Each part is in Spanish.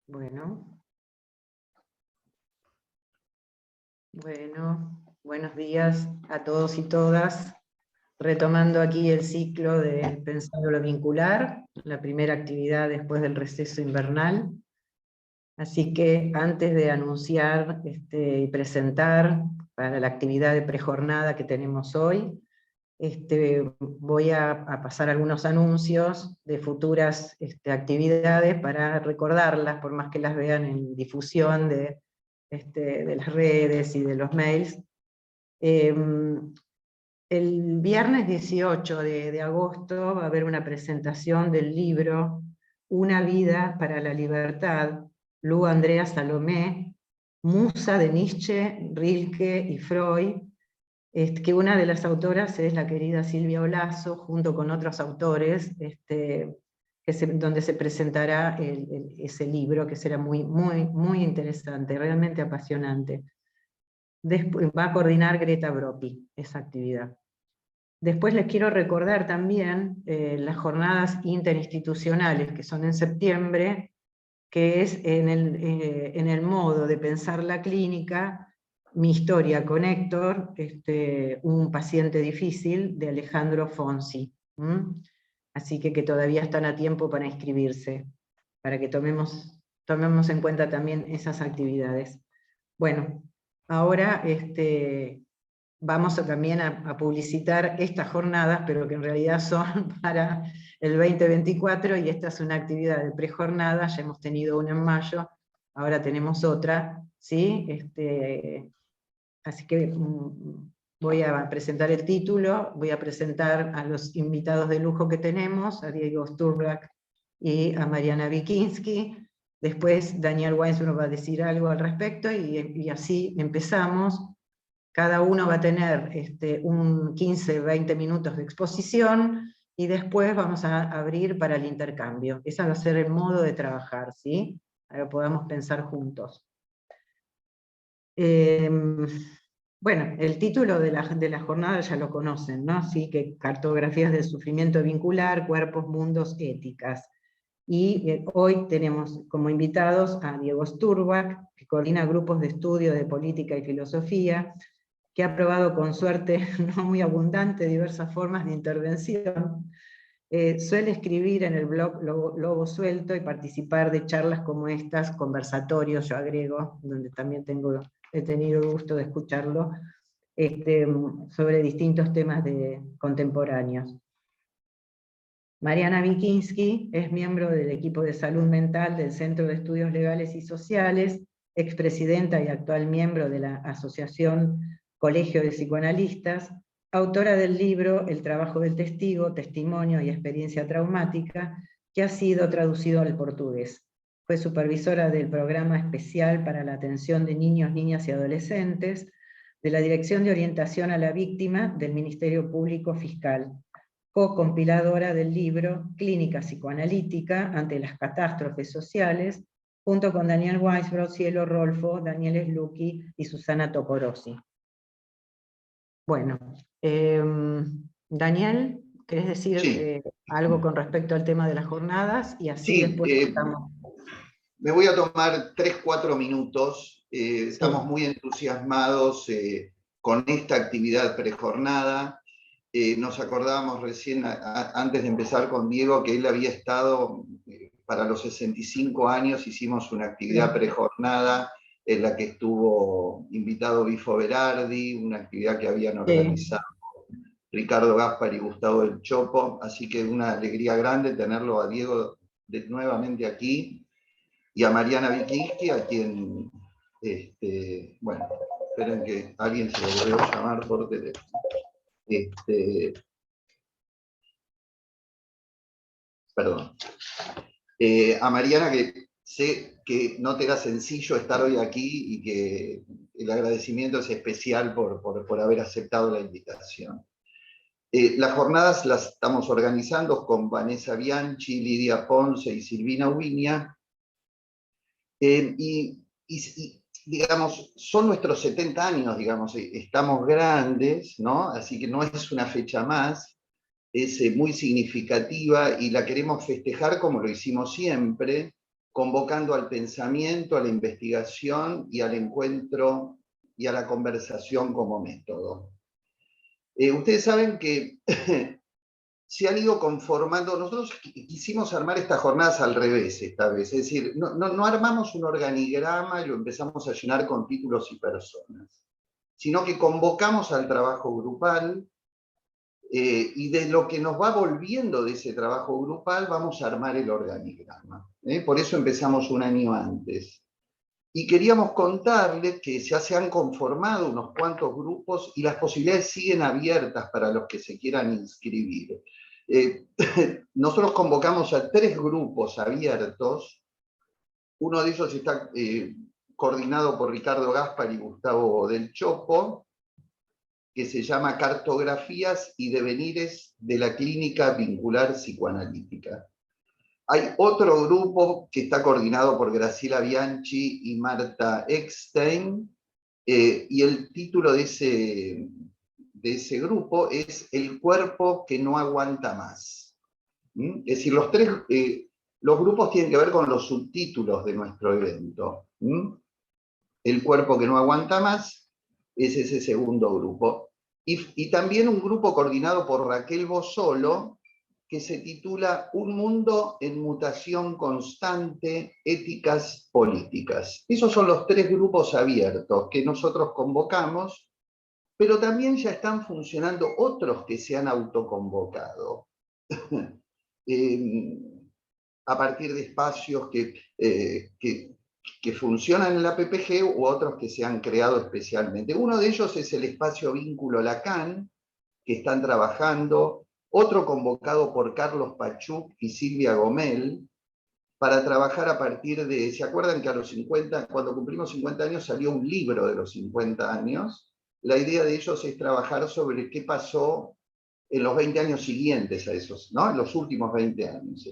Bueno, buenos días a todos y todas. Retomando aquí el ciclo de Pensando lo Vincular, la primera actividad después del receso invernal. Así que antes de anunciar y presentar para la actividad de prejornada que tenemos hoy, voy a pasar algunos anuncios de futuras actividades para recordarlas, por más que las vean en difusión de las redes y de los mails. El viernes 18 de agosto va a haber una presentación del libro Una vida para la libertad, Lu Andrea Salomé, musa de Nietzsche, Rilke y Freud, que una de las autoras es la querida Silvia Olaso, junto con otros autores, donde se presentará ese libro, que será muy, muy, muy interesante, realmente apasionante. Después, va a coordinar Greta Broppi esa actividad. Después les quiero recordar también las jornadas interinstitucionales, que son en septiembre, que es en el modo de pensar la clínica, Mi historia con Héctor, un paciente difícil, de Alejandro Fonsi. Así que todavía están a tiempo para inscribirse, para que tomemos en cuenta también esas actividades. Bueno, ahora vamos también a publicitar estas jornadas, pero que en realidad son para el 2024, y esta es una actividad de prejornada. Ya hemos tenido una en mayo, ahora tenemos otra, ¿sí? Así que voy a presentar el título, voy a presentar a los invitados de lujo que tenemos, a Diego Sturbrack y a Mariana Wikinski. Después Daniel Weinsberg va a decir algo al respecto, y así empezamos. Cada uno va a tener 15-20 minutos de exposición, y después vamos a abrir para el intercambio. Ese va a ser el modo de trabajar, ¿sí? Para que podamos pensar juntos. Bueno, el título de la jornada ya lo conocen, ¿no? Sí, que cartografías del sufrimiento vincular, cuerpos, mundos, éticas. Y hoy tenemos como invitados a Diego Sturbrack, que coordina grupos de estudio de política y filosofía, que ha probado con suerte no muy abundante diversas formas de intervención. Suele escribir en el blog Lobo Suelto y participar de charlas como estas, conversatorios, yo agrego, donde también he tenido el gusto de escucharlo, sobre distintos temas contemporáneos. Mariana Wikinski es miembro del equipo de salud mental del Centro de Estudios Legales y Sociales, expresidenta y actual miembro de la Asociación Colegio de Psicoanalistas, autora del libro El trabajo del testigo, testimonio y experiencia traumática, que ha sido traducido al portugués. Fue supervisora del programa especial para la atención de niños, niñas y adolescentes, de la Dirección de Orientación a la Víctima del Ministerio Público Fiscal, co-compiladora del libro Clínica Psicoanalítica ante las catástrofes sociales, junto con Daniel Weisbrod, Cielo Rolfo, Daniel Slucki y Susana Toporossi. Bueno, Daniel, ¿querés decir algo con respecto al tema de las jornadas? Y así después estamos. Me voy a tomar 3-4 minutos. Estamos muy entusiasmados con esta actividad prejornada. Nos acordábamos recién, antes de empezar con Diego, que él había estado, para los 65 años, hicimos una actividad prejornada en la que estuvo invitado Bifo Berardi, una actividad que habían organizado Ricardo Gaspar y Gustavo del Chopo, así que una alegría grande tenerlo a Diego nuevamente aquí, y a Mariana Wikinski, a quien, bueno, esperen que alguien se lo volvió a llamar por teléfono. Perdón. A Mariana, que sé que no te era sencillo estar hoy aquí y que el agradecimiento es especial por haber aceptado la invitación. Las jornadas las estamos organizando con Vanessa Bianchi, Lidia Ponce y Silvina Ubiña, y digamos, son nuestros 70 años, digamos, estamos grandes, ¿no? Así que no es una fecha más, es muy significativa y la queremos festejar como lo hicimos siempre, convocando al pensamiento, a la investigación y al encuentro y a la conversación como método. Ustedes saben que se han ido conformando, nosotros quisimos armar estas jornadas al revés esta vez, es decir, no armamos un organigrama y lo empezamos a llenar con títulos y personas, sino que convocamos al trabajo grupal, y de lo que nos va volviendo de ese trabajo grupal vamos a armar el organigrama. Por eso empezamos un año antes. Y queríamos contarles que ya se han conformado unos cuantos grupos y las posibilidades siguen abiertas para los que se quieran inscribir. Nosotros convocamos a 3 grupos abiertos. Uno de ellos está coordinado por Ricardo Gaspar y Gustavo del Chopo, que se llama Cartografías y Devenires de la Clínica Vincular Psicoanalítica. Hay otro grupo que está coordinado por Graciela Bianchi y Marta Eckstein, y el título de ese grupo es El cuerpo que no aguanta más. Es decir, los grupos tienen que ver con los subtítulos de nuestro evento. El cuerpo que no aguanta más es ese segundo grupo. Y también un grupo coordinado por Raquel Bosolo, que se titula Un mundo en mutación constante, éticas políticas. Esos son los 3 grupos abiertos que nosotros convocamos, pero también ya están funcionando otros que se han autoconvocado. A partir de espacios que funcionan en la PPG u otros que se han creado especialmente. Uno de ellos es el espacio Vínculo Lacan, que están trabajando, otro convocado por Carlos Pachuc y Silvia Gomel, para trabajar a partir de, ¿se acuerdan que a los 50, cuando cumplimos 50 años salió un libro de los 50 años? La idea de ellos es trabajar sobre qué pasó en los 20 años siguientes a esos, ¿no? En los últimos 20 años.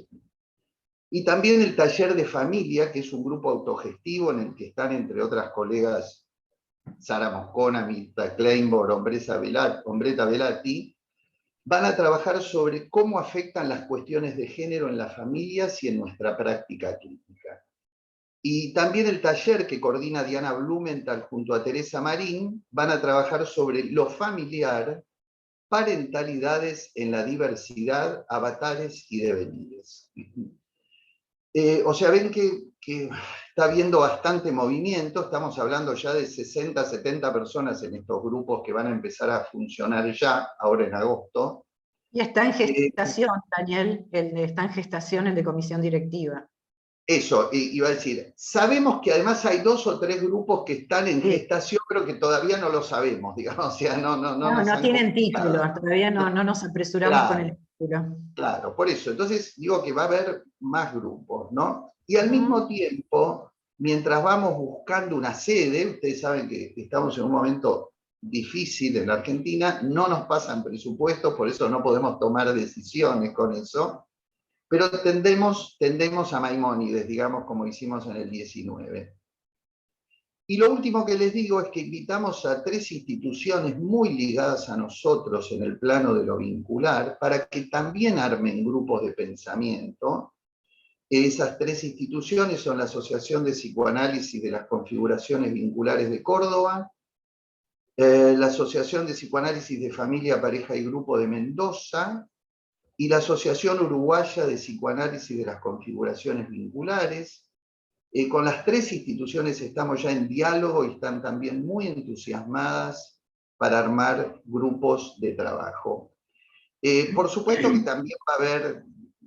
Y también el taller de familia, que es un grupo autogestivo en el que están, entre otras colegas, Sara Moscona, Mirta Kleinborg, Ombretta Velati, van a trabajar sobre cómo afectan las cuestiones de género en las familias y en nuestra práctica clínica. Y también el taller que coordina Diana Blumenthal junto a Teresa Marín, van a trabajar sobre lo familiar, parentalidades en la diversidad, avatares y devenires. O sea, ven que está habiendo bastante movimiento, estamos hablando ya de 60, 70 personas en estos grupos que van a empezar a funcionar ya, ahora en agosto. Y está en gestación, Daniel, está en gestación el de comisión directiva. Eso, iba a decir, sabemos que además hay 2 o 3 grupos que están en gestación, pero que todavía no lo sabemos, digamos, o sea, no tienen título, todavía no nos apresuramos con el título. Claro, por eso, entonces digo que va a haber más grupos, ¿no? Y al mismo tiempo, mientras vamos buscando una sede, ustedes saben que estamos en un momento difícil en la Argentina, no nos pasan presupuestos, por eso no podemos tomar decisiones con eso, pero tendemos a Maimónides, digamos, como hicimos en el 19. Y lo último que les digo es que invitamos a 3 instituciones muy ligadas a nosotros en el plano de lo vincular para que también armen grupos de pensamiento. Esas 3 instituciones son la Asociación de Psicoanálisis de las Configuraciones Vinculares de Córdoba, la Asociación de Psicoanálisis de Familia, Pareja y Grupo de Mendoza, y la Asociación Uruguaya de Psicoanálisis de las Configuraciones Vinculares. Con las 3 instituciones estamos ya en diálogo y están también muy entusiasmadas para armar grupos de trabajo. Por supuesto que también va a haber,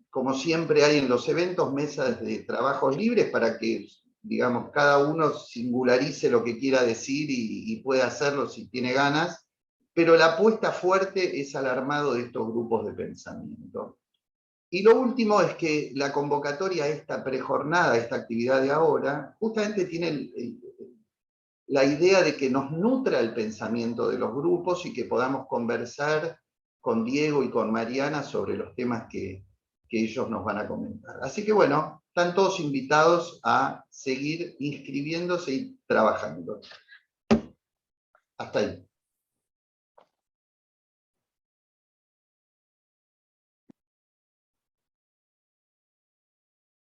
como siempre hay en los eventos, mesas de trabajos libres para que, digamos, cada uno singularice lo que quiera decir y pueda hacerlo si tiene ganas, pero la apuesta fuerte es al armado de estos grupos de pensamiento. Y lo último es que la convocatoria a esta prejornada, esta actividad de ahora, justamente tiene la idea de que nos nutra el pensamiento de los grupos y que podamos conversar con Diego y con Mariana sobre los temas que ellos nos van a comentar. Así que bueno, están todos invitados a seguir inscribiéndose y trabajando. Hasta ahí.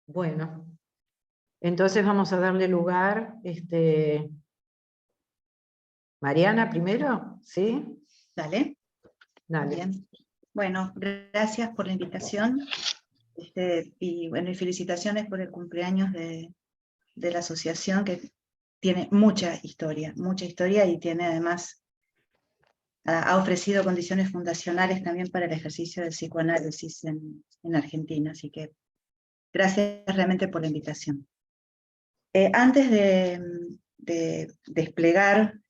Bueno, Entonces vamos a darle lugar, Mariana primero, ¿sí? Dale. Dale. Bien. Bueno, gracias por la invitación. Y bueno, y felicitaciones por el cumpleaños de la asociación, que tiene mucha historia y tiene además, ha ofrecido condiciones fundacionales también para el ejercicio del psicoanálisis en Argentina, así que gracias realmente por la invitación. Antes de desplegar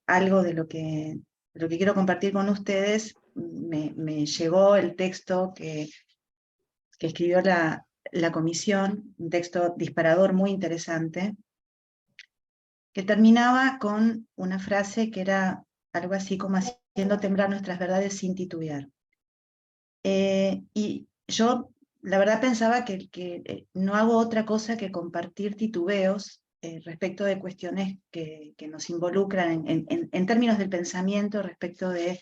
algo de lo que quiero compartir con ustedes, me llegó el texto que escribió la comisión, un texto disparador muy interesante, que terminaba con una frase que era algo así como haciendo temblar nuestras verdades sin titubear. Y yo, la verdad, pensaba que no hago otra cosa que compartir titubeos respecto de cuestiones que nos involucran en términos del pensamiento respecto de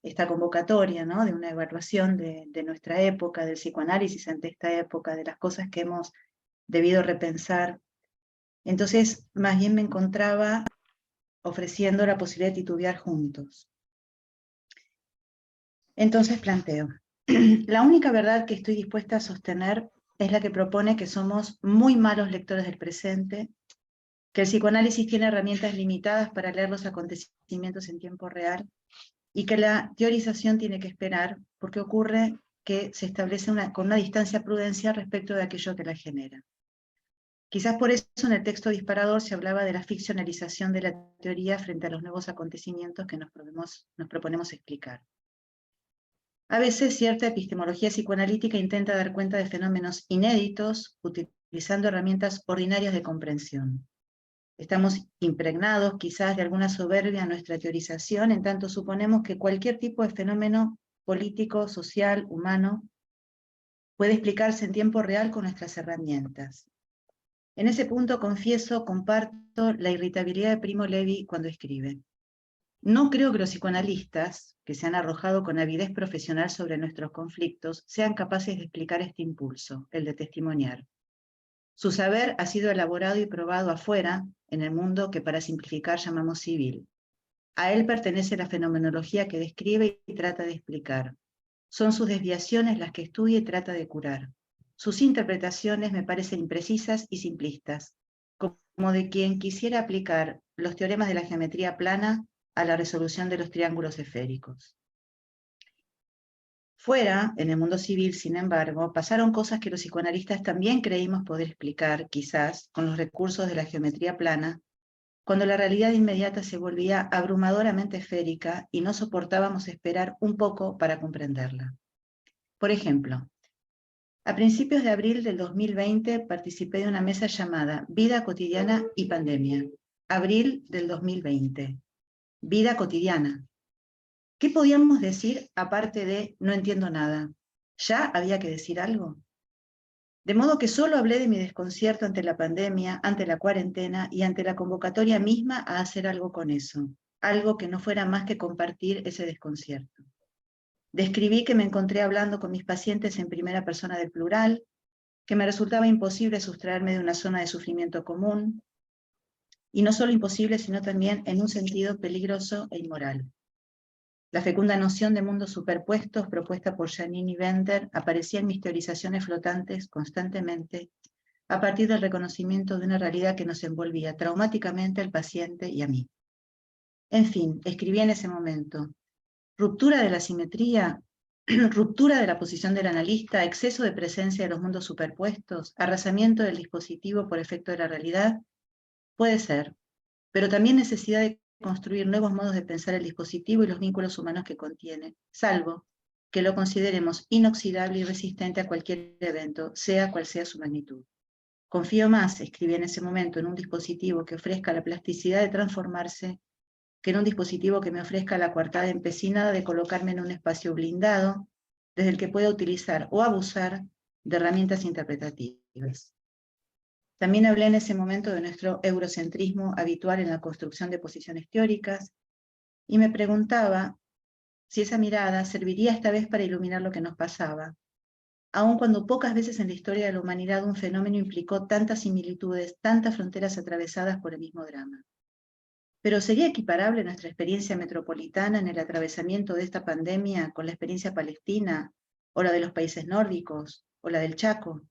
esta convocatoria, ¿no? De una evaluación de nuestra época, del psicoanálisis ante esta época, de las cosas que hemos debido repensar. Entonces, más bien me encontraba ofreciendo la posibilidad de titubear juntos. Entonces planteo, la única verdad que estoy dispuesta a sostener es la que propone que somos muy malos lectores del presente, que el psicoanálisis tiene herramientas limitadas para leer los acontecimientos en tiempo real, y que la teorización tiene que esperar, porque ocurre que se establece con una distancia prudencial respecto de aquello que la genera. Quizás por eso en el texto disparador se hablaba de la ficcionalización de la teoría frente a los nuevos acontecimientos que nos proponemos explicar. A veces cierta epistemología psicoanalítica intenta dar cuenta de fenómenos inéditos utilizando herramientas ordinarias de comprensión. Estamos impregnados quizás de alguna soberbia en nuestra teorización, en tanto suponemos que cualquier tipo de fenómeno político, social, humano, puede explicarse en tiempo real con nuestras herramientas. En ese punto comparto la irritabilidad de Primo Levi cuando escribe. No creo que los psicoanalistas, que se han arrojado con avidez profesional sobre nuestros conflictos, sean capaces de explicar este impulso, el de testimoniar. Su saber ha sido elaborado y probado afuera, en el mundo que para simplificar llamamos civil. A él pertenece la fenomenología que describe y trata de explicar. Son sus desviaciones las que estudia y trata de curar. Sus interpretaciones me parecen imprecisas y simplistas, como de quien quisiera aplicar los teoremas de la geometría plana a la resolución de los triángulos esféricos. Fuera, en el mundo civil, sin embargo, pasaron cosas que los psicoanalistas también creímos poder explicar, quizás, con los recursos de la geometría plana, cuando la realidad inmediata se volvía abrumadoramente esférica y no soportábamos esperar un poco para comprenderla. Por ejemplo, a principios de abril del 2020 participé de una mesa llamada Vida cotidiana y pandemia. Abril del 2020. Vida cotidiana. ¿Qué podíamos decir aparte de no entiendo nada? ¿Ya había que decir algo? De modo que solo hablé de mi desconcierto ante la pandemia, ante la cuarentena y ante la convocatoria misma a hacer algo con eso, algo que no fuera más que compartir ese desconcierto. Describí que me encontré hablando con mis pacientes en primera persona del plural, que me resultaba imposible sustraerme de una zona de sufrimiento común, y no solo imposible, sino también en un sentido peligroso e inmoral. La fecunda noción de mundos superpuestos propuesta por Janine y Bender aparecía en mis teorizaciones flotantes constantemente a partir del reconocimiento de una realidad que nos envolvía traumáticamente al paciente y a mí. En fin, escribí en ese momento: ruptura de la simetría, ruptura de la posición del analista, exceso de presencia de los mundos superpuestos, arrasamiento del dispositivo por efecto de la realidad, puede ser, pero también necesidad de construir nuevos modos de pensar el dispositivo y los vínculos humanos que contiene, salvo que lo consideremos inoxidable y resistente a cualquier evento, sea cual sea su magnitud. Confío más, escribí en ese momento, en un dispositivo que ofrezca la plasticidad de transformarse que en un dispositivo que me ofrezca la coartada empecinada de colocarme en un espacio blindado, desde el que pueda utilizar o abusar de herramientas interpretativas. También hablé en ese momento de nuestro eurocentrismo habitual en la construcción de posiciones teóricas, y me preguntaba si esa mirada serviría esta vez para iluminar lo que nos pasaba, aun cuando pocas veces en la historia de la humanidad un fenómeno implicó tantas similitudes, tantas fronteras atravesadas por el mismo drama. Pero ¿sería equiparable nuestra experiencia metropolitana en el atravesamiento de esta pandemia con la experiencia palestina, o la de los países nórdicos, o la del Chaco?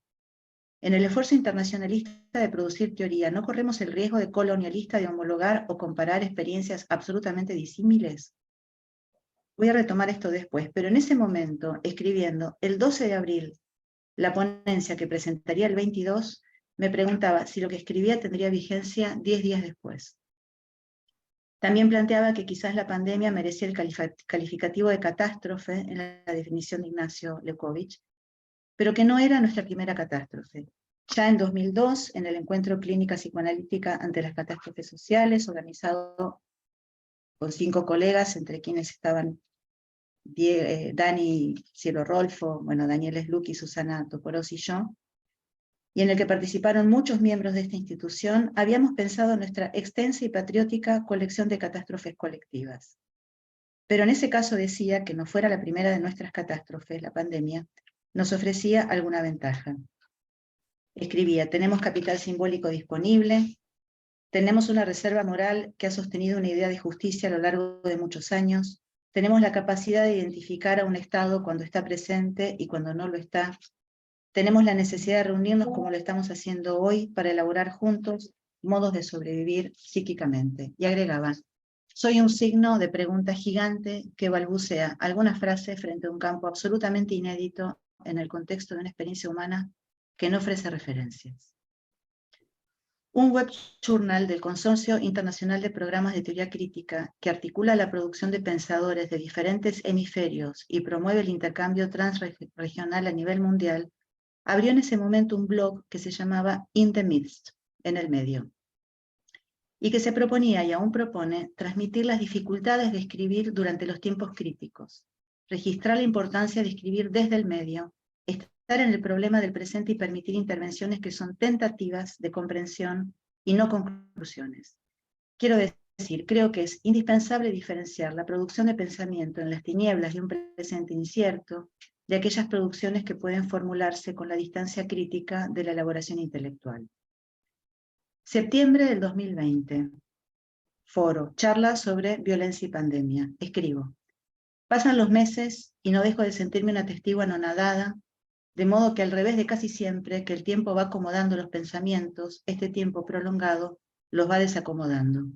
En el esfuerzo internacionalista de producir teoría, ¿no corremos el riesgo de colonialista de homologar o comparar experiencias absolutamente disímiles? Voy a retomar esto después, pero en ese momento, escribiendo el 12 de abril, la ponencia que presentaría el 22, me preguntaba si lo que escribía tendría vigencia 10 días después. También planteaba que quizás la pandemia merecía el calificativo de catástrofe en la definición de Ignacio Leukowicz, pero que no era nuestra primera catástrofe. Ya en 2002, en el encuentro Clínica Psicoanalítica ante las Catástrofes Sociales, organizado con 5 colegas, entre quienes estaban Dani Cielo Rolfo, Daniel Slucky, Susana Toporos y yo, y en el que participaron muchos miembros de esta institución, habíamos pensado en nuestra extensa y patriótica colección de catástrofes colectivas. Pero en ese caso decía que no fuera la primera de nuestras catástrofes, la pandemia, nos ofrecía alguna ventaja. Escribía: tenemos capital simbólico disponible, tenemos una reserva moral que ha sostenido una idea de justicia a lo largo de muchos años, tenemos la capacidad de identificar a un Estado cuando está presente y cuando no lo está, tenemos la necesidad de reunirnos como lo estamos haciendo hoy para elaborar juntos modos de sobrevivir psíquicamente. Y agregaban: soy un signo de pregunta gigante que balbucea alguna frase frente a un campo absolutamente inédito en el contexto de una experiencia humana que no ofrece referencias. Un web journal del Consorcio Internacional de Programas de Teoría Crítica, que articula la producción de pensadores de diferentes hemisferios y promueve el intercambio transregional a nivel mundial, abrió en ese momento un blog que se llamaba In the Midst, en el medio, y que se proponía y aún propone transmitir las dificultades de escribir durante los tiempos críticos, registrar la importancia de escribir desde el medio, estar en el problema del presente y permitir intervenciones que son tentativas de comprensión y no conclusiones. Quiero decir, creo que es indispensable diferenciar la producción de pensamiento en las tinieblas de un presente incierto de aquellas producciones que pueden formularse con la distancia crítica de la elaboración intelectual. Septiembre del 2020. Foro, charla sobre violencia y pandemia. Escribo: pasan los meses y no dejo de sentirme una testigo anonadada, de modo que al revés de casi siempre que el tiempo va acomodando los pensamientos, este tiempo prolongado los va desacomodando.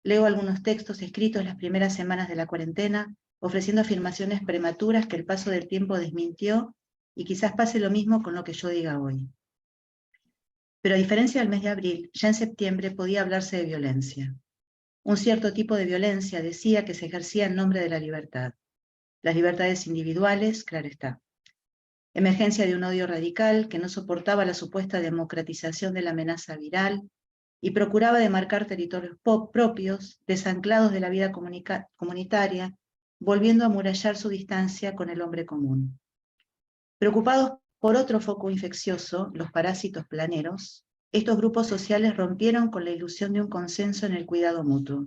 Leo algunos textos escritos las primeras semanas de la cuarentena, ofreciendo afirmaciones prematuras que el paso del tiempo desmintió, y quizás pase lo mismo con lo que yo diga hoy. Pero a diferencia del mes de abril, ya en septiembre podía hablarse de violencia. Un cierto tipo de violencia, decía, que se ejercía en nombre de la libertad. Las libertades individuales, claro está. Emergencia de un odio radical que no soportaba la supuesta democratización de la amenaza viral y procuraba demarcar territorios propios, desanclados de la vida comunitaria, volviendo a amurallar su distancia con el hombre común. Preocupados por otro foco infeccioso, los parásitos planeros, estos grupos sociales rompieron con la ilusión de un consenso en el cuidado mutuo.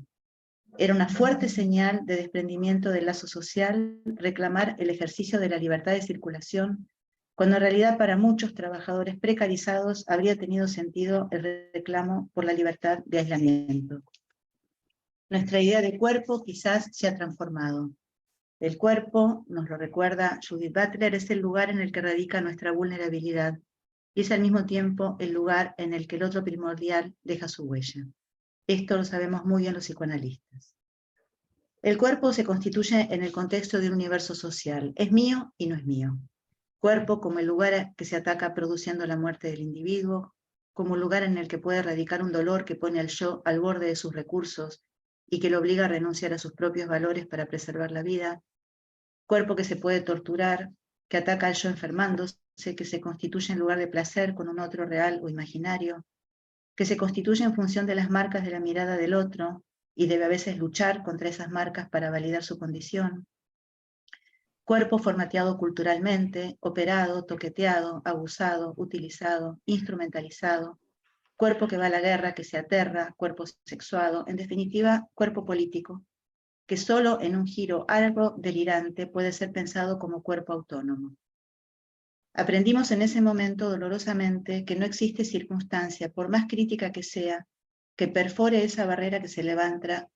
Era una fuerte señal de desprendimiento del lazo social reclamar el ejercicio de la libertad de circulación, cuando en realidad para muchos trabajadores precarizados habría tenido sentido el reclamo por la libertad de aislamiento. Nuestra idea de cuerpo quizás se ha transformado. El cuerpo, nos lo recuerda Judith Butler, es el lugar en el que radica nuestra vulnerabilidad, y es al mismo tiempo el lugar en el que el otro primordial deja su huella. Esto lo sabemos muy bien los psicoanalistas. El cuerpo se constituye en el contexto de un universo social. Es mío y no es mío. Cuerpo como el lugar que se ataca produciendo la muerte del individuo, como un lugar en el que puede radicar un dolor que pone al yo al borde de sus recursos y que lo obliga a renunciar a sus propios valores para preservar la vida. Cuerpo que se puede torturar, que ataca al yo enfermándose, que se constituye en lugar de placer con un otro real o imaginario, que se constituye en función de las marcas de la mirada del otro y debe a veces luchar contra esas marcas para validar su condición. Cuerpo formateado culturalmente, operado, toqueteado, abusado, utilizado, instrumentalizado. Cuerpo que va a la guerra, que se aterra, cuerpo sexuado, en definitiva, cuerpo político, que solo en un giro algo delirante puede ser pensado como cuerpo autónomo. Aprendimos en ese momento dolorosamente que no existe circunstancia, por más crítica que sea, que perfore esa barrera que se levanta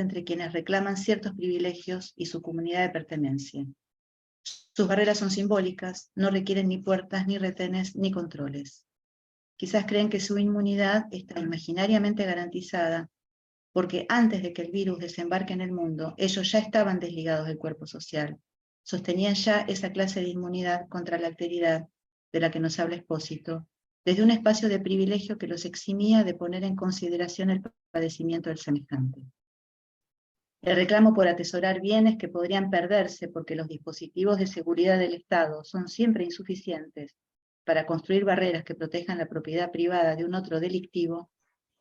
entre quienes reclaman ciertos privilegios y su comunidad de pertenencia. Sus barreras son simbólicas, no requieren ni puertas, ni retenes, ni controles. Quizás creen que su inmunidad está imaginariamente garantizada, porque antes de que el virus desembarque en el mundo, ellos ya estaban desligados del cuerpo social, sostenían ya esa clase de inmunidad contra la alteridad de la que nos habla Expósito, desde un espacio de privilegio que los eximía de poner en consideración el padecimiento del semejante. El reclamo por atesorar bienes que podrían perderse porque los dispositivos de seguridad del Estado son siempre insuficientes para construir barreras que protejan la propiedad privada de un otro delictivo,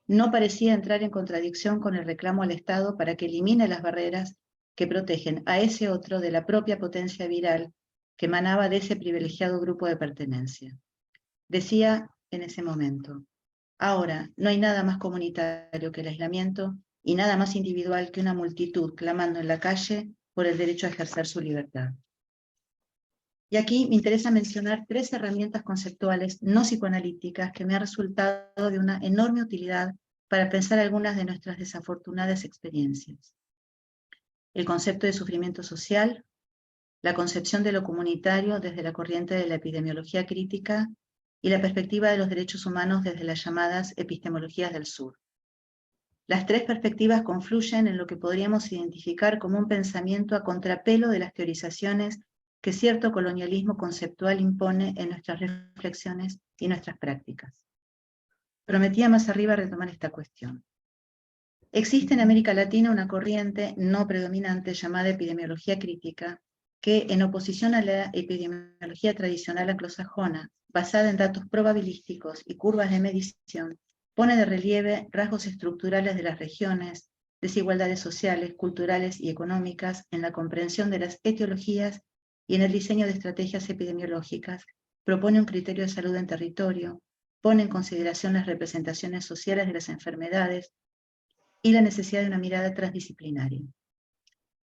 no parecía entrar en contradicción con el reclamo al Estado para que elimine las barreras que protegen a ese otro de la propia potencia viral que emanaba de ese privilegiado grupo de pertenencia. Decía en ese momento: ahora no hay nada más comunitario que el aislamiento y nada más individual que una multitud clamando en la calle por el derecho a ejercer su libertad. Y aquí me interesa mencionar 3 herramientas conceptuales no psicoanalíticas que me han resultado de una enorme utilidad para pensar algunas de nuestras desafortunadas experiencias. El concepto de sufrimiento social, la concepción de lo comunitario desde la corriente de la epidemiología crítica y la perspectiva de los derechos humanos desde las llamadas epistemologías del sur. Las 3 perspectivas confluyen en lo que podríamos identificar como un pensamiento a contrapelo de las teorizaciones que cierto colonialismo conceptual impone en nuestras reflexiones y nuestras prácticas. Prometía más arriba retomar esta cuestión. Existe en América Latina una corriente no predominante llamada epidemiología crítica, que en oposición a la epidemiología tradicional anglosajona, basada en datos probabilísticos y curvas de medición, pone de relieve rasgos estructurales de las regiones, desigualdades sociales, culturales y económicas en la comprensión de las etiologías y en el diseño de estrategias epidemiológicas, propone un criterio de salud en territorio, pone en consideración las representaciones sociales de las enfermedades y la necesidad de una mirada transdisciplinaria.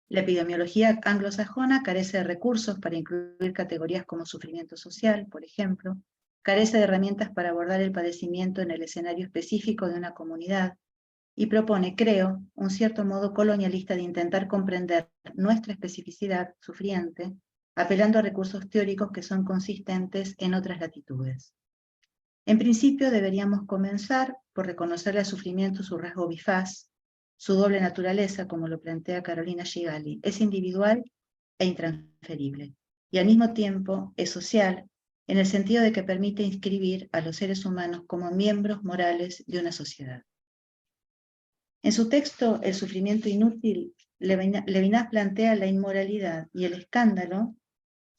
La epidemiología anglosajona carece de recursos para incluir categorías como sufrimiento social, por ejemplo, carece de herramientas para abordar el padecimiento en el escenario específico de una comunidad, y propone, creo, un cierto modo colonialista de intentar comprender nuestra especificidad sufriente, apelando a recursos teóricos que son consistentes en otras latitudes. En principio deberíamos comenzar por reconocerle al sufrimiento su rasgo bifaz, su doble naturaleza, como lo plantea Carolina Gigali, es individual e intransferible, y al mismo tiempo es social, en el sentido de que permite inscribir a los seres humanos como miembros morales de una sociedad. En su texto El sufrimiento inútil, Levinas plantea la inmoralidad y el escándalo,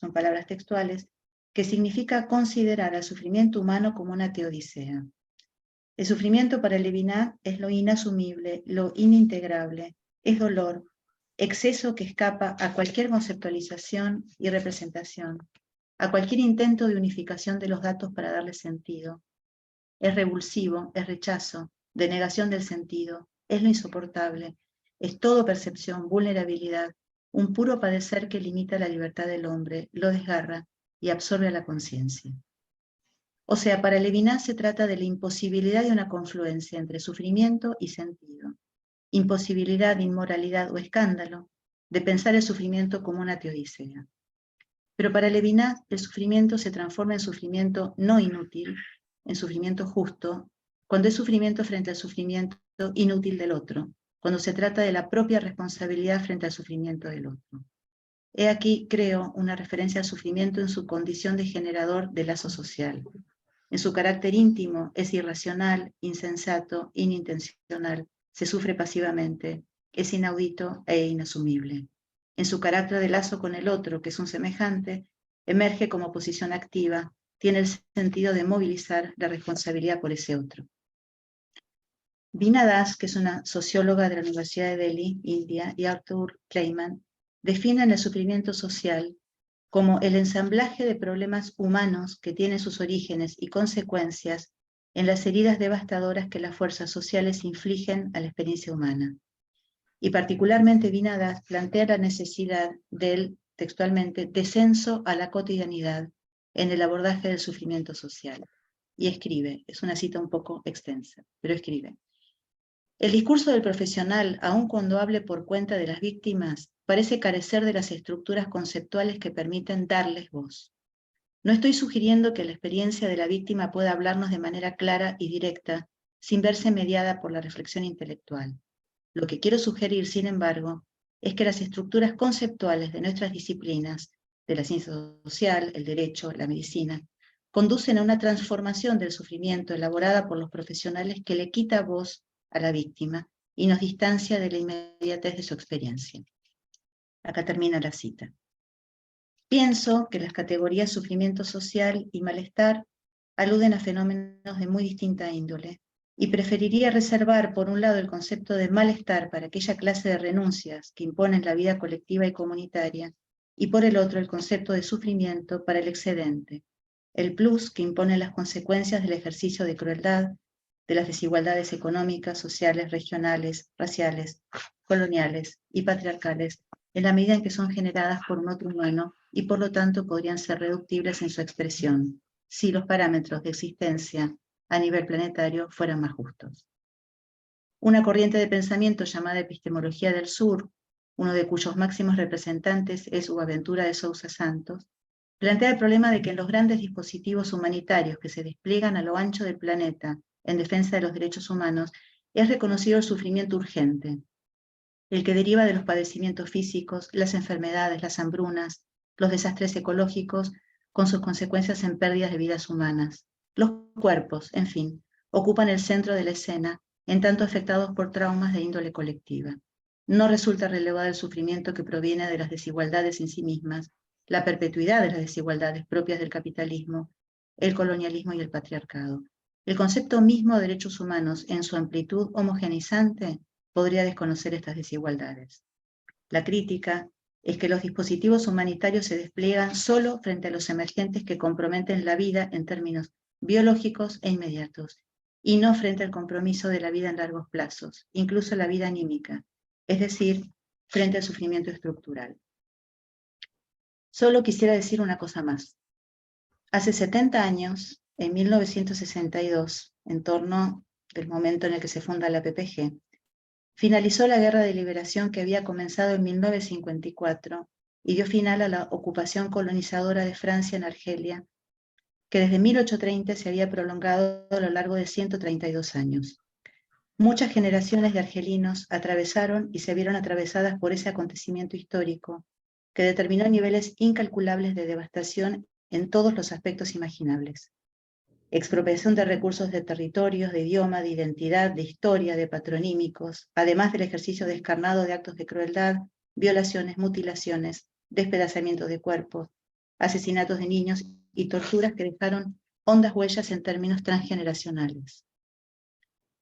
son palabras textuales, que significa considerar al sufrimiento humano como una teodicea. El sufrimiento para Levinas es lo inasumible, lo inintegrable, es dolor, exceso que escapa a cualquier conceptualización y representación, a cualquier intento de unificación de los datos para darle sentido. Es revulsivo, es rechazo, denegación del sentido, es lo insoportable, es todo percepción, vulnerabilidad, un puro padecer que limita la libertad del hombre, lo desgarra y absorbe a la conciencia. O sea, para Levinas se trata de la imposibilidad de una confluencia entre sufrimiento y sentido, imposibilidad de inmoralidad o escándalo, de pensar el sufrimiento como una teodicea. Pero para Levinas el sufrimiento se transforma en sufrimiento no inútil, en sufrimiento justo, cuando es sufrimiento frente al sufrimiento inútil del otro, cuando se trata de la propia responsabilidad frente al sufrimiento del otro. He aquí, creo, una referencia al sufrimiento en su condición de generador de lazo social. En su carácter íntimo es irracional, insensato, inintencional, se sufre pasivamente, es inaudito e inasumible. En su carácter de lazo con el otro, que es un semejante, emerge como posición activa, tiene el sentido de movilizar la responsabilidad por ese otro. Veena Das, que es una socióloga de la Universidad de Delhi, India, y Arthur Kleinman, definen el sufrimiento social como el ensamblaje de problemas humanos que tienen sus orígenes y consecuencias en las heridas devastadoras que las fuerzas sociales infligen a la experiencia humana. Y particularmente Veena Das plantea la necesidad del, textualmente, descenso a la cotidianidad, en el abordaje del sufrimiento social. Y escribe, es una cita un poco extensa, pero escribe: el discurso del profesional, aun cuando hable por cuenta de las víctimas, parece carecer de las estructuras conceptuales que permiten darles voz. No estoy sugiriendo que la experiencia de la víctima pueda hablarnos de manera clara y directa, sin verse mediada por la reflexión intelectual. Lo que quiero sugerir, sin embargo, es que las estructuras conceptuales de nuestras disciplinas, de la ciencia social, el derecho, la medicina, conducen a una transformación del sufrimiento elaborada por los profesionales que le quita voz a la víctima y nos distancia de la inmediatez de su experiencia. Acá termina la cita. Pienso que las categorías sufrimiento social y malestar aluden a fenómenos de muy distinta índole, y preferiría reservar por un lado el concepto de malestar para aquella clase de renuncias que imponen la vida colectiva y comunitaria, y por el otro el concepto de sufrimiento para el excedente, el plus que impone las consecuencias del ejercicio de crueldad, de las desigualdades económicas, sociales, regionales, raciales, coloniales y patriarcales, en la medida en que son generadas por un otro humano y por lo tanto podrían ser reductibles en su expresión, si los parámetros de existencia a nivel planetario fueran más justos. Una corriente de pensamiento llamada epistemología del sur, uno de cuyos máximos representantes es Boaventura de Sousa Santos, plantea el problema de que en los grandes dispositivos humanitarios que se despliegan a lo ancho del planeta en defensa de los derechos humanos, es reconocido el sufrimiento urgente, el que deriva de los padecimientos físicos, las enfermedades, las hambrunas, los desastres ecológicos, con sus consecuencias en pérdidas de vidas humanas. Los cuerpos, en fin, ocupan el centro de la escena, en tanto afectados por traumas de índole colectiva. No resulta relevado el sufrimiento que proviene de las desigualdades en sí mismas, la perpetuidad de las desigualdades propias del capitalismo, el colonialismo y el patriarcado. El concepto mismo de derechos humanos, en su amplitud homogeneizante, podría desconocer estas desigualdades. La crítica es que los dispositivos humanitarios se despliegan solo frente a los emergentes que comprometen la vida en términos biológicos e inmediatos, y no frente al compromiso de la vida en largos plazos, incluso la vida anímica, es decir, frente al sufrimiento estructural. Solo quisiera decir una cosa más. Hace 70 años, en 1962, en torno del momento en el que se funda la PPG, finalizó la Guerra de Liberación que había comenzado en 1954 y dio final a la ocupación colonizadora de Francia en Argelia, que desde 1830 se había prolongado a lo largo de 132 años. Muchas generaciones de argelinos atravesaron y se vieron atravesadas por ese acontecimiento histórico, que determinó niveles incalculables de devastación en todos los aspectos imaginables. Expropiación de recursos de territorios, de idioma, de identidad, de historia, de patronímicos, además del ejercicio descarnado de actos de crueldad, violaciones, mutilaciones, despedazamientos de cuerpos, asesinatos de niños y torturas que dejaron hondas huellas en términos transgeneracionales.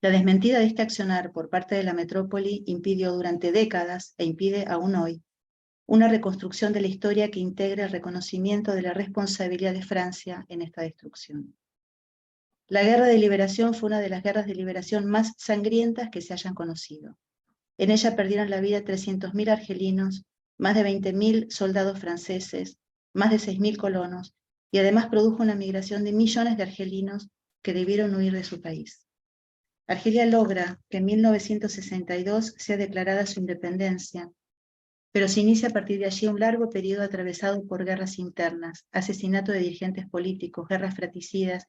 La desmentida de este accionar por parte de la metrópoli impidió durante décadas, e impide aún hoy, una reconstrucción de la historia que integre el reconocimiento de la responsabilidad de Francia en esta destrucción. La Guerra de Liberación fue una de las guerras de liberación más sangrientas que se hayan conocido. En ella perdieron la vida 300.000 argelinos, más de 20.000 soldados franceses, más de 6.000 colonos, y además produjo una migración de millones de argelinos que debieron huir de su país. Argelia logra que en 1962 sea declarada su independencia, pero se inicia a partir de allí un largo periodo atravesado por guerras internas, asesinato de dirigentes políticos, guerras fratricidas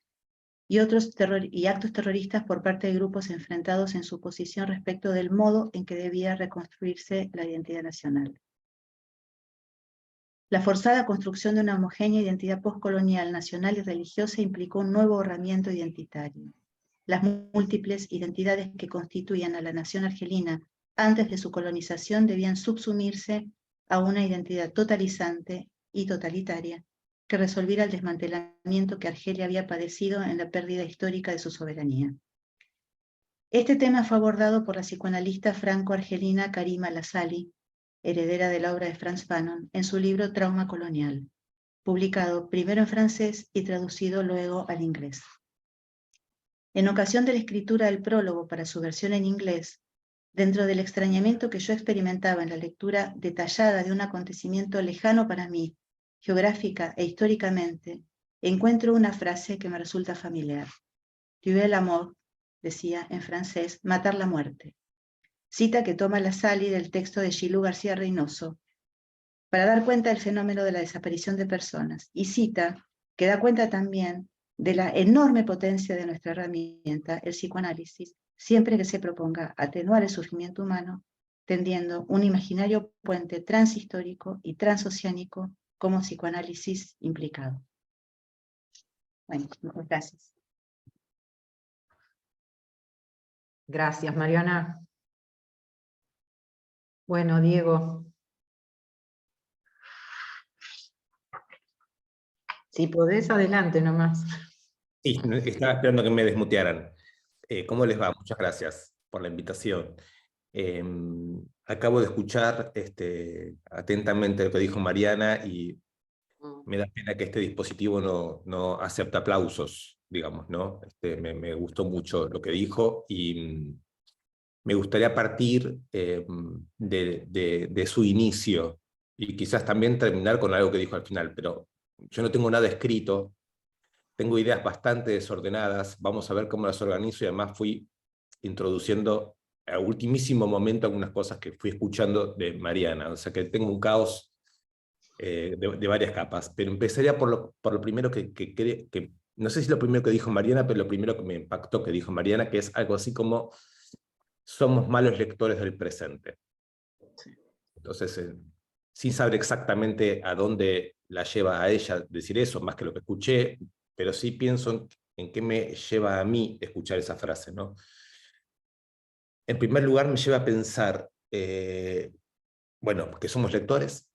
y actos terroristas por parte de grupos enfrentados en su posición respecto del modo en que debía reconstruirse la identidad nacional. La forzada construcción de una homogénea identidad postcolonial, nacional y religiosa implicó un nuevo borramiento identitario. Las múltiples identidades que constituían a la nación argelina antes de su colonización debían subsumirse a una identidad totalizante y totalitaria que resolviera el desmantelamiento que Argelia había padecido en la pérdida histórica de su soberanía. Este tema fue abordado por la psicoanalista franco-argelina Karima Lasali, heredera de la obra de Frantz Fanon, en su libro Trauma colonial, publicado primero en francés y traducido luego al inglés. En ocasión de la escritura del prólogo para su versión en inglés, dentro del extrañamiento que yo experimentaba en la lectura detallada de un acontecimiento lejano para mí, geográfica e históricamente, encuentro una frase que me resulta familiar. Tuer la mort, decía en francés, matar la muerte. Cita que toma la Sally del texto de Gilú García Reynoso para dar cuenta del fenómeno de la desaparición de personas, y cita que da cuenta también de la enorme potencia de nuestra herramienta, el psicoanálisis, siempre que se proponga atenuar el sufrimiento humano, tendiendo un imaginario puente transhistórico y transoceánico como psicoanálisis implicado. Bueno, muchas gracias. Gracias, Mariana. Bueno, Diego. Si podés, adelante nomás. Sí, estaba esperando que me desmutearan. ¿Cómo les va? Muchas gracias por la invitación. Acabo de escuchar atentamente lo que dijo Mariana y me da pena que este dispositivo no acepta aplausos, digamos, ¿no? Me gustó mucho lo que dijo y me gustaría partir de su inicio y quizás también terminar con algo que dijo al final, pero yo no tengo nada escrito, tengo ideas bastante desordenadas, vamos a ver cómo las organizo y además fui introduciendo a ultimísimo momento algunas cosas que fui escuchando de Mariana, o sea que tengo un caos de varias capas, pero empezaría por lo primero que no sé si lo primero que dijo Mariana, pero lo primero que me impactó que dijo Mariana, que es algo así como somos malos lectores del presente. Entonces, sin saber exactamente a dónde la lleva a ella decir eso, más que lo que escuché, pero sí pienso en qué me lleva a mí escuchar esa frase, ¿no? En primer lugar, me lleva a pensar, bueno, que somos lectores,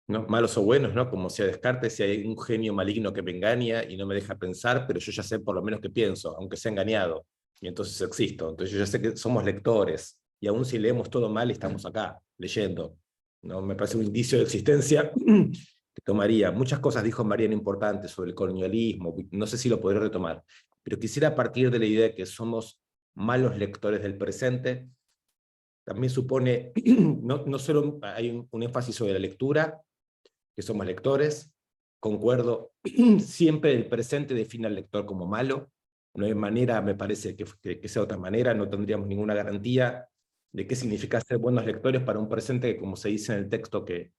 ¿no? Malos o buenos, ¿no? Como decía Descartes, si hay un genio maligno que me engaña y no me deja pensar, pero yo ya sé por lo menos qué pienso, aunque sea engañado, y entonces existo. Entonces yo ya sé que somos lectores, y aún si leemos todo mal, estamos acá, leyendo, ¿no? Me parece un indicio de existencia que tomaría. Muchas cosas dijo Mariana importantes sobre el colonialismo, no sé si lo podré retomar, pero quisiera partir de la idea de que somos malos lectores del presente. También supone, no solo hay un énfasis sobre la lectura, que somos lectores, concuerdo, siempre el presente define al lector como malo, no hay manera, me parece, que sea de otra manera, no tendríamos ninguna garantía de qué significa ser buenos lectores para un presente que, como se dice en el texto que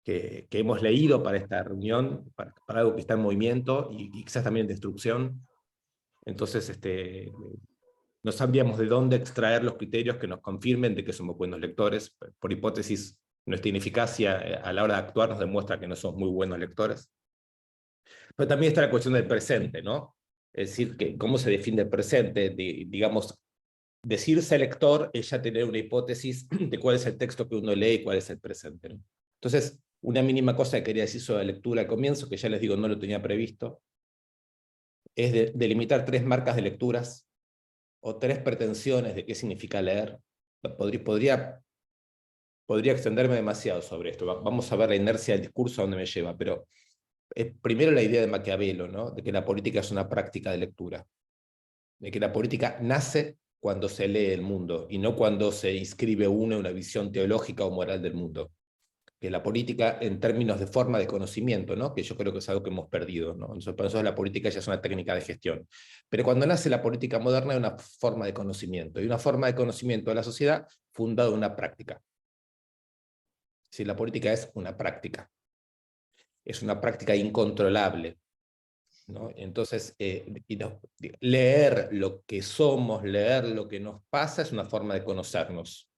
hemos leído para esta reunión, para algo que está en movimiento y quizás también en destrucción. Entonces, no sabríamos de dónde extraer los criterios que nos confirmen de que somos buenos lectores. Por hipótesis, nuestra ineficacia a la hora de actuar nos demuestra que no somos muy buenos lectores. Pero también está la cuestión del presente, ¿no? Es decir, que cómo se define el presente, digamos, decirse lector es ya tener una hipótesis de cuál es el texto que uno lee y cuál es el presente, ¿no? Entonces, una mínima cosa que quería decir sobre la lectura al comienzo, que ya les digo no lo tenía previsto, es delimitar 3 marcas de lecturas o 3 pretensiones de qué significa leer. Podría extenderme demasiado sobre esto. Vamos a ver la inercia del discurso a dónde me lleva, pero primero la idea de Maquiavelo, ¿no? De que la política es una práctica de lectura, de que la política nace cuando se lee el mundo y no cuando se inscribe uno en una visión teológica o moral del mundo. Que la política en términos de forma de conocimiento, ¿no? Que yo creo que es algo que hemos perdido, ¿no? Entonces, para nosotros la política ya es una técnica de gestión. Pero cuando nace la política moderna es una forma de conocimiento, y una forma de conocimiento de la sociedad fundada en una práctica. Si la política es una práctica incontrolable, ¿no? Entonces, leer lo que somos, leer lo que nos pasa es una forma de conocernos.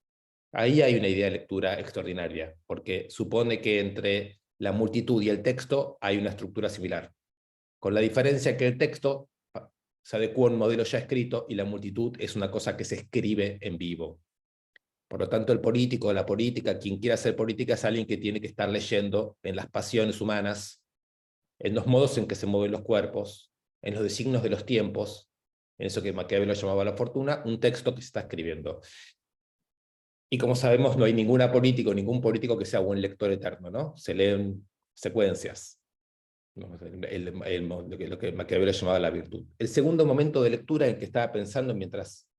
Ahí hay una idea de lectura extraordinaria, porque supone que entre la multitud y el texto hay una estructura similar, con la diferencia que el texto se adecua a un modelo ya escrito y la multitud es una cosa que se escribe en vivo. Por lo tanto, el político, la política, quien quiera hacer política es alguien que tiene que estar leyendo en las pasiones humanas, en los modos en que se mueven los cuerpos, en los designios de los tiempos, en eso que Maquiavelo llamaba la fortuna, un texto que se está escribiendo. Y como sabemos, no hay ningún político que sea buen lector eterno, ¿no? Se leen secuencias, ¿no? Lo que Maquiavelo llamaba la virtud. El segundo momento de lectura en que estaba pensando mientras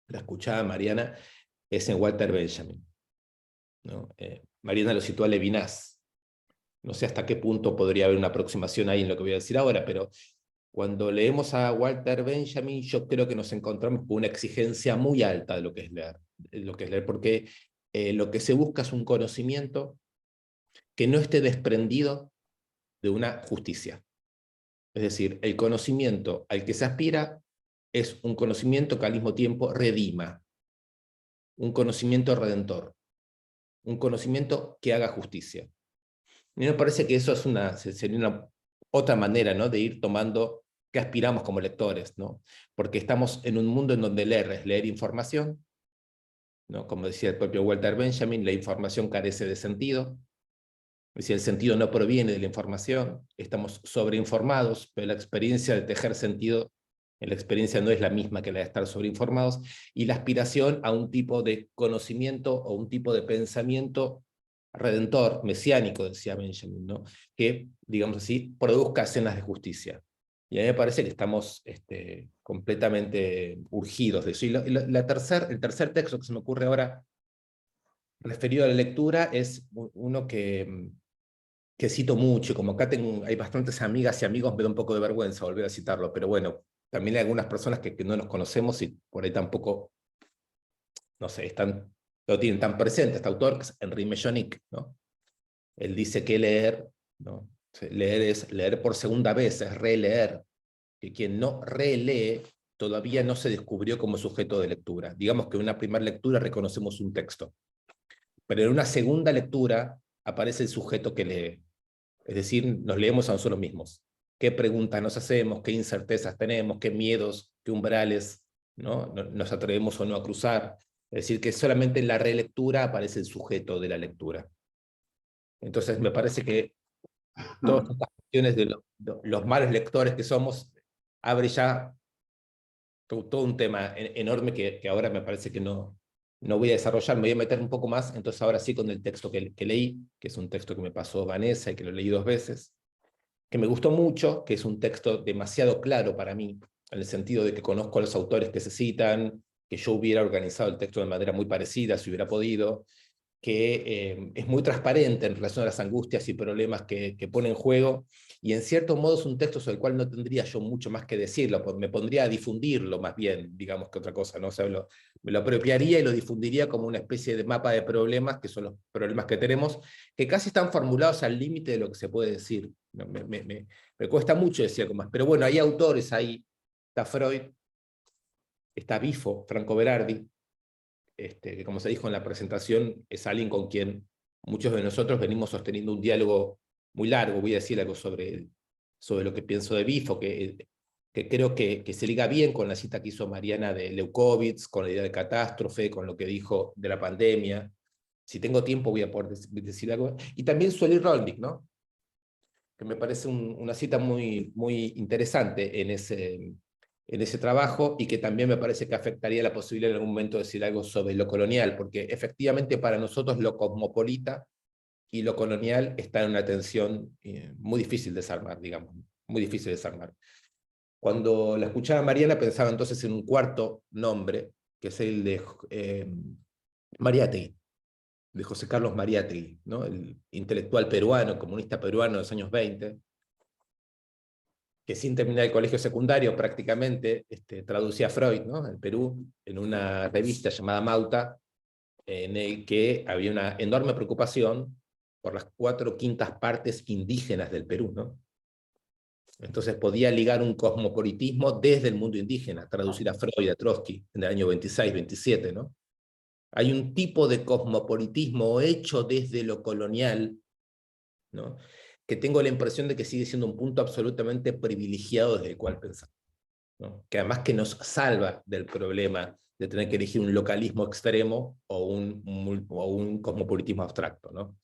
la escuchaba Mariana es en Walter Benjamin, ¿no? Mariana lo citó a Levinas. No sé hasta qué punto podría haber una aproximación ahí en lo que voy a decir ahora, pero cuando leemos a Walter Benjamin, yo creo que nos encontramos con una exigencia muy alta de lo que es leer, porque lo que se busca es un conocimiento que no esté desprendido de una justicia. Es decir, el conocimiento al que se aspira es un conocimiento que al mismo tiempo redima, un conocimiento redentor, un conocimiento que haga justicia. Y me parece que eso sería otra manera, ¿no?, de ir tomando qué aspiramos como lectores, ¿no? Porque estamos en un mundo en donde leer es leer información, ¿no? Como decía el propio Walter Benjamin, la información carece de sentido. Es decir, el sentido no proviene de la información, estamos sobreinformados, pero la experiencia de tejer sentido en la experiencia no es la misma que la de estar sobreinformados, y la aspiración a un tipo de conocimiento o un tipo de pensamiento redentor, mesiánico, decía Benjamin, ¿no?, que, digamos así, produzca escenas de justicia. Y a mí me parece que estamos completamente urgidos de eso. Y el tercer texto que se me ocurre ahora, referido a la lectura, es uno que cito mucho, como acá hay bastantes amigas y amigos, me da un poco de vergüenza volver a citarlo, pero bueno, también hay algunas personas que no nos conocemos y por ahí tampoco, no sé, lo tienen tan presente, este autor, que es Henri Mechonic, ¿no? Él dice que leer, ¿no?, leer es leer por segunda vez, es releer, que quien no relee todavía no se descubrió como sujeto de lectura. Digamos que en una primera lectura reconocemos un texto, pero en una segunda lectura aparece el sujeto que lee. Es decir, nos leemos a nosotros mismos. ¿Qué preguntas nos hacemos? ¿Qué incertezas tenemos? ¿Qué miedos? ¿Qué umbrales, ¿no?, nos atrevemos o no a cruzar? Es decir, que solamente en la relectura aparece el sujeto de la lectura. Entonces, me parece que todas estas cuestiones de los malos lectores que somos, abre ya todo un tema enorme que ahora me parece que no voy a desarrollar, me voy a meter un poco más, entonces ahora sí con el texto que leí, que es un texto que me pasó Vanessa y que lo leí 2 veces, que me gustó mucho, que es un texto demasiado claro para mí, en el sentido de que conozco a los autores que se citan, que yo hubiera organizado el texto de manera muy parecida si hubiera podido, que es muy transparente en relación a las angustias y problemas que pone en juego, y en cierto modo es un texto sobre el cual no tendría yo mucho más que decirlo, me pondría a difundirlo más bien, digamos, que otra cosa, ¿no? O sea, me lo apropiaría y lo difundiría como una especie de mapa de problemas, que son los problemas que tenemos, que casi están formulados al límite de lo que se puede decir. Me cuesta mucho decir algo más, pero bueno, hay autores ahí, está Freud, está Bifo, Franco Berardi, que como se dijo en la presentación, es alguien con quien muchos de nosotros venimos sosteniendo un diálogo muy largo. Voy a decir algo sobre lo que pienso de Bifo, que creo que se liga bien con la cita que hizo Mariana de Leucovitz, con la idea de catástrofe, con lo que dijo de la pandemia. Si tengo tiempo voy a poder decir algo. Y también Sueli Rolnik, ¿no?, que me parece una cita muy, muy interesante en ese trabajo, y que también me parece que afectaría la posibilidad en algún momento de decir algo sobre lo colonial, porque efectivamente para nosotros lo cosmopolita y lo colonial está en una tensión muy difícil de desarmar, digamos, muy difícil de desarmar. Cuando la escuchaba Mariana pensaba entonces en un cuarto nombre, que es el de Mariátegui, de José Carlos Mariátegui, ¿no?, el intelectual peruano, comunista peruano de los años 20, que sin terminar el colegio secundario prácticamente traducía a Freud, ¿no?, en Perú, en una revista llamada Mauta, en el que había una enorme preocupación por las 4/5 partes indígenas del Perú, ¿no? Entonces podía ligar un cosmopolitismo desde el mundo indígena, traducir a Freud, a Trotsky, en el año 26, 27, ¿no? Hay un tipo de cosmopolitismo hecho desde lo colonial, ¿no?, que tengo la impresión de que sigue siendo un punto absolutamente privilegiado desde el cual pensar, ¿no?, que además que nos salva del problema de tener que elegir un localismo extremo o un cosmopolitismo abstracto, ¿no?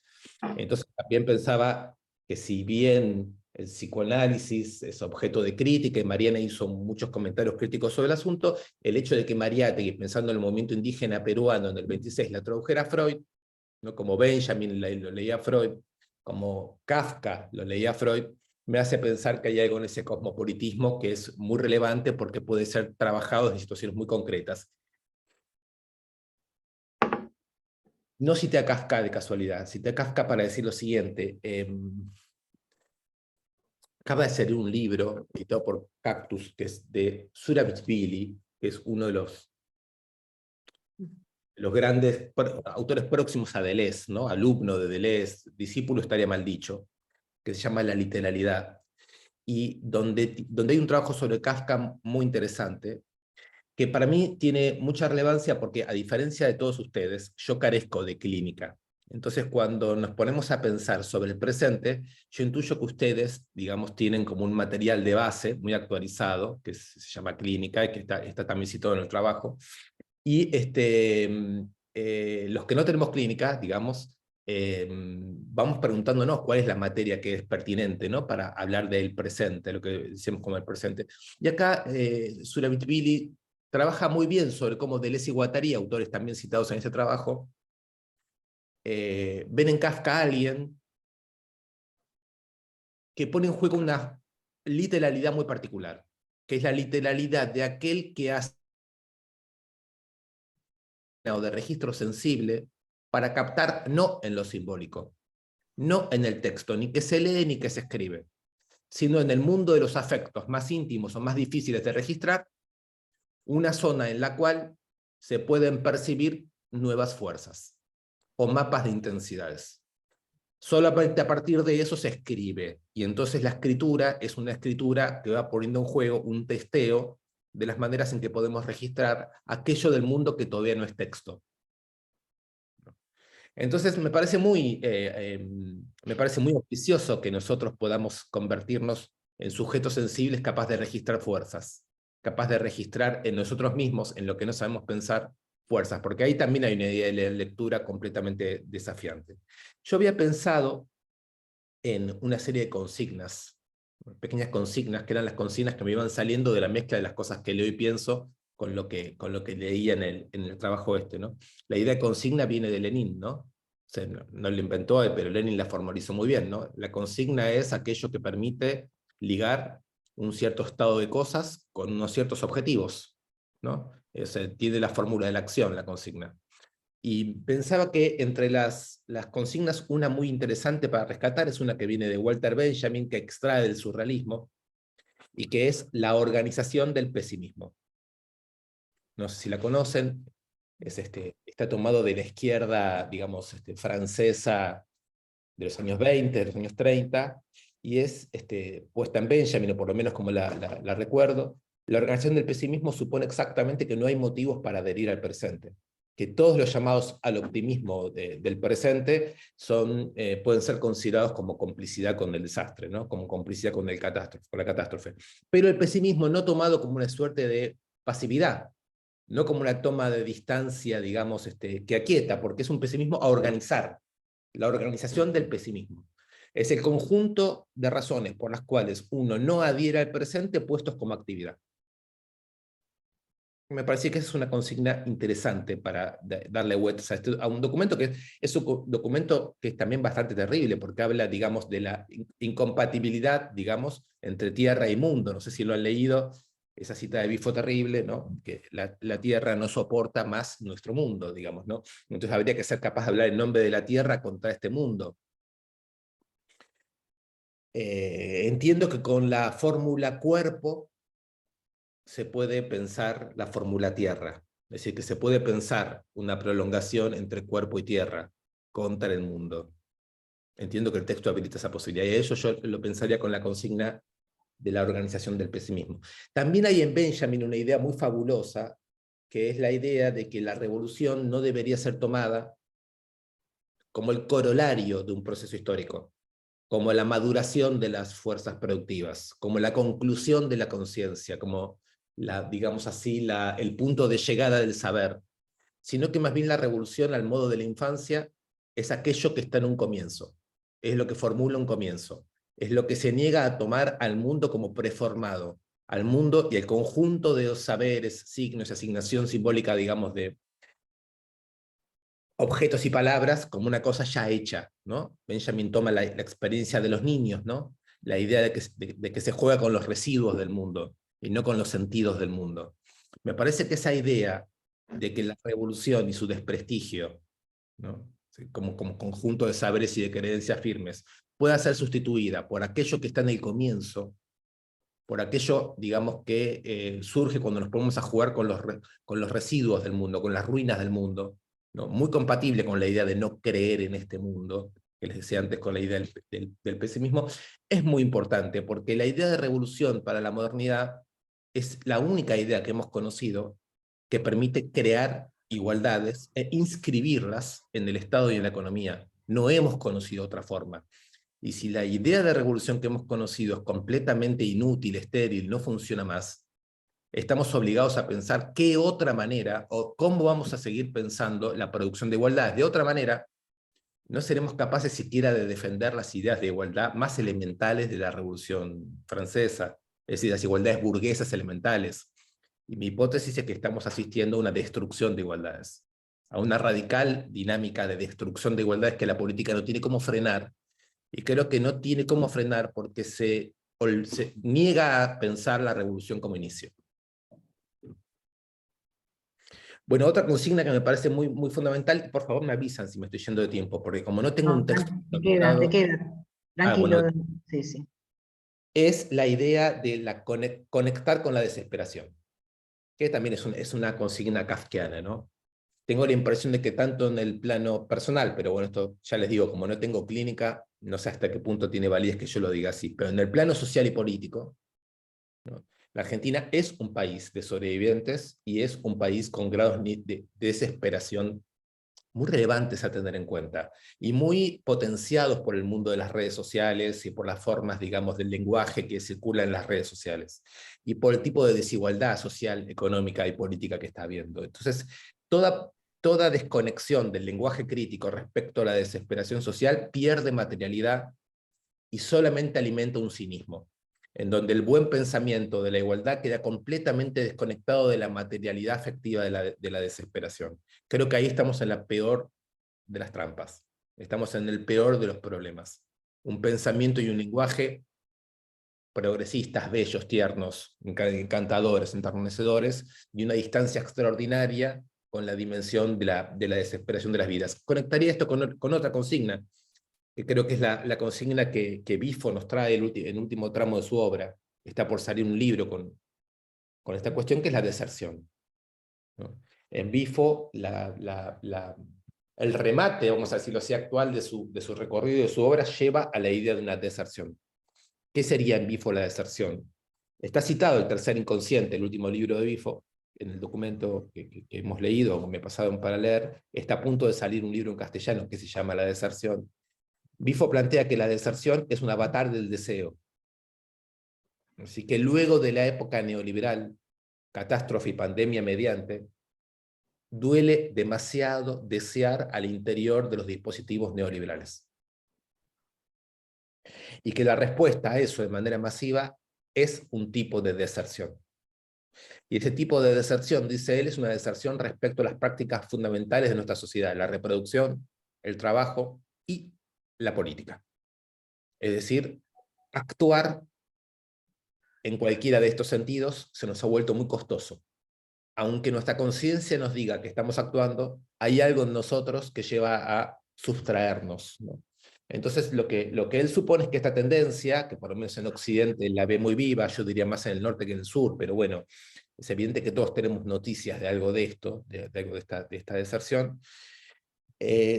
Entonces también pensaba que si bien el psicoanálisis es objeto de crítica, y Mariana hizo muchos comentarios críticos sobre el asunto, el hecho de que Mariátegui, pensando en el movimiento indígena peruano en el 26, la tradujera a Freud, ¿no?, como Benjamin lo leía Freud, como Kafka lo leía Freud, me hace pensar que hay algo en ese cosmopolitismo que es muy relevante porque puede ser trabajado en situaciones muy concretas. No cité a Kafka de casualidad, cité a Kafka para decir lo siguiente. Acaba de salir un libro editado por Cactus, que es de Surabitsvili, que es uno de los grandes autores próximos a Deleuze, ¿no? Alumno de Deleuze, discípulo estaría mal dicho, que se llama La literalidad, y donde hay un trabajo sobre Kafka muy interesante, que para mí tiene mucha relevancia porque, a diferencia de todos ustedes, yo carezco de clínica. Entonces, cuando nos ponemos a pensar sobre el presente, yo intuyo que ustedes, digamos, tienen como un material de base muy actualizado, que se llama clínica, y que está también citado en el trabajo, y los que no tenemos clínica, digamos, vamos preguntándonos cuál es la materia que es pertinente, ¿no? Para hablar del presente, lo que decimos como el presente. Y acá Surabitsvili trabaja muy bien sobre cómo Deleuze y Guattari, autores también citados en ese trabajo, ven en Kafka a alguien que pone en juego una literalidad muy particular, que es la literalidad de aquel que hace o de registro sensible para captar no en lo simbólico, no en el texto, ni que se lee ni que se escribe, sino en el mundo de los afectos más íntimos o más difíciles de registrar, una zona en la cual se pueden percibir nuevas fuerzas o mapas de intensidades. Solamente a partir de eso se escribe, y entonces la escritura es una escritura que va poniendo en juego un testeo de las maneras en que podemos registrar aquello del mundo que todavía no es texto. Entonces me parece muy auspicioso que nosotros podamos convertirnos en sujetos sensibles capaces de registrar fuerzas, capaces de registrar en nosotros mismos, en lo que no sabemos pensar, fuerzas, porque ahí también hay una idea de lectura completamente desafiante. Yo había pensado en una serie de consignas, pequeñas consignas, que eran las consignas que me iban saliendo de la mezcla de las cosas que leo y pienso con lo que leía en el trabajo este, ¿no? La idea de consigna viene de Lenin, ¿no? O sea, no la inventó él, pero Lenin la formalizó muy bien, ¿no? La consigna es aquello que permite ligar un cierto estado de cosas con unos ciertos objetivos, ¿no? O sea, tiene la fórmula de la acción, la consigna. Y pensaba que entre las consignas, una muy interesante para rescatar es una que viene de Walter Benjamin, que extrae del surrealismo, y que es la organización del pesimismo. No sé si la conocen, está tomado de la izquierda, digamos, francesa de los años 20, de los años 30, y es puesta en Benjamin, o por lo menos como la recuerdo. La organización del pesimismo supone exactamente que no hay motivos para adherir al presente, que todos los llamados al optimismo del presente pueden ser considerados como complicidad con el desastre, ¿no? Como complicidad con la catástrofe. Pero el pesimismo no tomado como una suerte de pasividad, no como una toma de distancia, digamos, que aquieta, porque es un pesimismo a organizar, la organización del pesimismo. Es el conjunto de razones por las cuales uno no adhiere al presente puestos como actividad. Me parece que esa es una consigna interesante para darle vueltas a un documento que es un documento que es también bastante terrible, porque habla, digamos, de la incompatibilidad, digamos, entre tierra y mundo. No sé si lo han leído, esa cita de Bifo terrible, ¿no? Que la tierra no soporta más nuestro mundo, digamos, ¿no? Entonces habría que ser capaz de hablar en nombre de la tierra contra este mundo. Entiendo que con la fórmula cuerpo se puede pensar la fórmula tierra, es decir, que se puede pensar una prolongación entre cuerpo y tierra contra el mundo. Entiendo que el texto habilita esa posibilidad, y eso yo lo pensaría con la consigna de la organización del pesimismo. También hay en Benjamin una idea muy fabulosa, que es la idea de que la revolución no debería ser tomada como el corolario de un proceso histórico, como la maduración de las fuerzas productivas, como la conclusión de la conciencia, como digamos así, el punto de llegada del saber, sino que más bien la revolución al modo de la infancia es aquello que está en un comienzo, es lo que formula un comienzo, es lo que se niega a tomar al mundo como preformado, al mundo y el conjunto de los saberes, signos y asignación simbólica, digamos, de objetos y palabras como una cosa ya hecha, ¿no? Benjamin toma la experiencia de los niños, ¿no? La idea de que se juega con los residuos del mundo y no con los sentidos del mundo. Me parece que esa idea de que la revolución y su desprestigio ¿no? Sí, como conjunto de saberes y de creencias firmes, pueda ser sustituida por aquello que está en el comienzo, por aquello, digamos, que surge cuando nos ponemos a jugar con los residuos del mundo, con las ruinas del mundo, ¿no? Muy compatible con la idea de no creer en este mundo, que les decía antes con la idea del pesimismo, es muy importante, porque la idea de revolución para la modernidad es la única idea que hemos conocido que permite crear igualdades e inscribirlas en el Estado y en la economía. No hemos conocido otra forma. Y si la idea de revolución que hemos conocido es completamente inútil, estéril, no funciona más, estamos obligados a pensar qué otra manera, o cómo vamos a seguir pensando la producción de igualdad. De otra manera, no seremos capaces siquiera de defender las ideas de igualdad más elementales de la Revolución Francesa, es decir, las igualdades burguesas elementales. Y mi hipótesis es que estamos asistiendo a una destrucción de igualdades, a una radical dinámica de destrucción de igualdades que la política no tiene cómo frenar, y creo que no tiene cómo frenar porque se niega a pensar la revolución como inicio. Bueno, otra consigna que me parece muy, muy fundamental, por favor me avisan si me estoy yendo de tiempo, porque como no tengo No, un texto... te queda. Tranquilo. Bueno, Sí, sí. es la idea de conectar con la desesperación, que también es una consigna kafkiana, ¿no? Tengo la impresión de que tanto en el plano personal, pero bueno, esto ya les digo, como no tengo clínica, no sé hasta qué punto tiene validez que yo lo diga así, pero en el plano social y político, ¿no? La Argentina es un país de sobrevivientes y es un país con grados de desesperación muy relevantes a tener en cuenta, y muy potenciados por el mundo de las redes sociales y por las formas, digamos, del lenguaje que circula en las redes sociales, y por el tipo de desigualdad social, económica y política que está habiendo. Entonces, toda desconexión del lenguaje crítico respecto a la desesperación social pierde materialidad y solamente alimenta un cinismo, en donde el buen pensamiento de la igualdad queda completamente desconectado de la materialidad afectiva de la desesperación. Creo que ahí estamos en la peor de las trampas, estamos en el peor de los problemas. Un pensamiento y un lenguaje progresistas, bellos, tiernos, encantadores, enternecedores, y una distancia extraordinaria con la dimensión de la desesperación de las vidas. Conectaría esto con otra consigna, que creo que es la consigna que Bifo nos trae en el último tramo de su obra. Está por salir un libro con esta cuestión, que es la deserción, ¿no? En Bifo, el remate, vamos a decirlo así, actual de su recorrido y de su obra lleva a la idea de una deserción. ¿Qué sería en Bifo la deserción? Está citado el tercer inconsciente, el último libro de Bifo, en el documento que hemos leído, o me pasaron para leer. Está a punto de salir un libro en castellano que se llama La deserción. Bifo plantea que la deserción es un avatar del deseo. Así que luego de la época neoliberal, catástrofe y pandemia mediante, duele demasiado desear al interior de los dispositivos neoliberales. Y que la respuesta a eso de manera masiva es un tipo de deserción. Y ese tipo de deserción, dice él, es una deserción respecto a las prácticas fundamentales de nuestra sociedad, la reproducción, el trabajo y la política. Es decir, actuar en cualquiera de estos sentidos se nos ha vuelto muy costoso. Aunque nuestra conciencia nos diga que estamos actuando, hay algo en nosotros que lleva a sustraernos, ¿no? Entonces, lo que él supone es que esta tendencia, que por lo menos en Occidente la ve muy viva, yo diría más en el norte que en el sur, pero bueno, es evidente que todos tenemos noticias de algo de esto, de algo de esta deserción,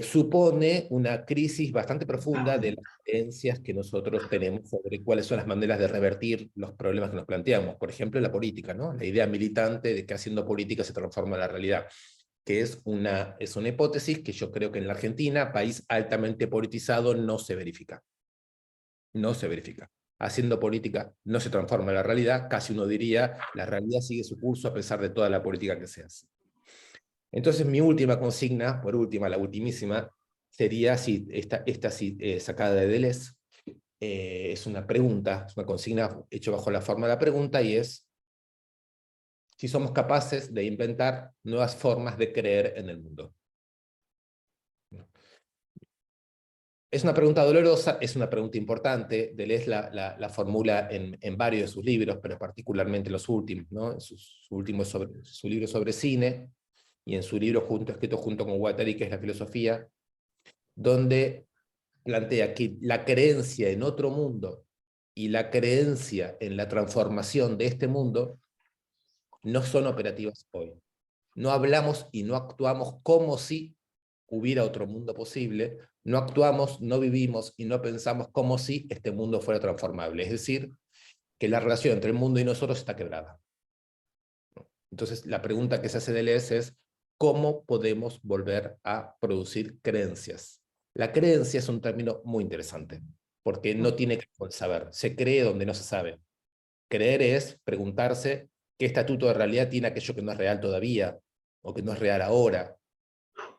supone una crisis bastante profunda de las creencias que nosotros tenemos sobre cuáles son las maneras de revertir los problemas que nos planteamos. Por ejemplo, la política, ¿no? La idea militante de que haciendo política se transforma la realidad, que es una hipótesis que yo creo que en la Argentina, país altamente politizado, no se verifica. No se verifica. Haciendo política no se transforma la realidad, casi uno diría, la realidad sigue su curso a pesar de toda la política que se hace. Entonces mi última consigna, por última, la ultimísima, sería sacada de Deleuze. Es una pregunta, es una consigna hecha bajo la forma de la pregunta, y es si somos capaces de inventar nuevas formas de creer en el mundo. Es una pregunta dolorosa, es una pregunta importante. Deleuze la formula en varios de sus libros, pero particularmente los últimos, ¿no? Su libro sobre cine, y en su libro escrito junto con Guattari, que es la filosofía, donde plantea que la creencia en otro mundo y la creencia en la transformación de este mundo no son operativas hoy. No hablamos y no actuamos como si hubiera otro mundo posible, no actuamos, no vivimos y no pensamos como si este mundo fuera transformable. Es decir, que la relación entre el mundo y nosotros está quebrada. Entonces, la pregunta que se hace Deleuze es, ¿cómo podemos volver a producir creencias? La creencia es un término muy interesante, porque no tiene que ver con saber, se cree donde no se sabe. Creer es preguntarse qué estatuto de realidad tiene aquello que no es real todavía, o que no es real ahora.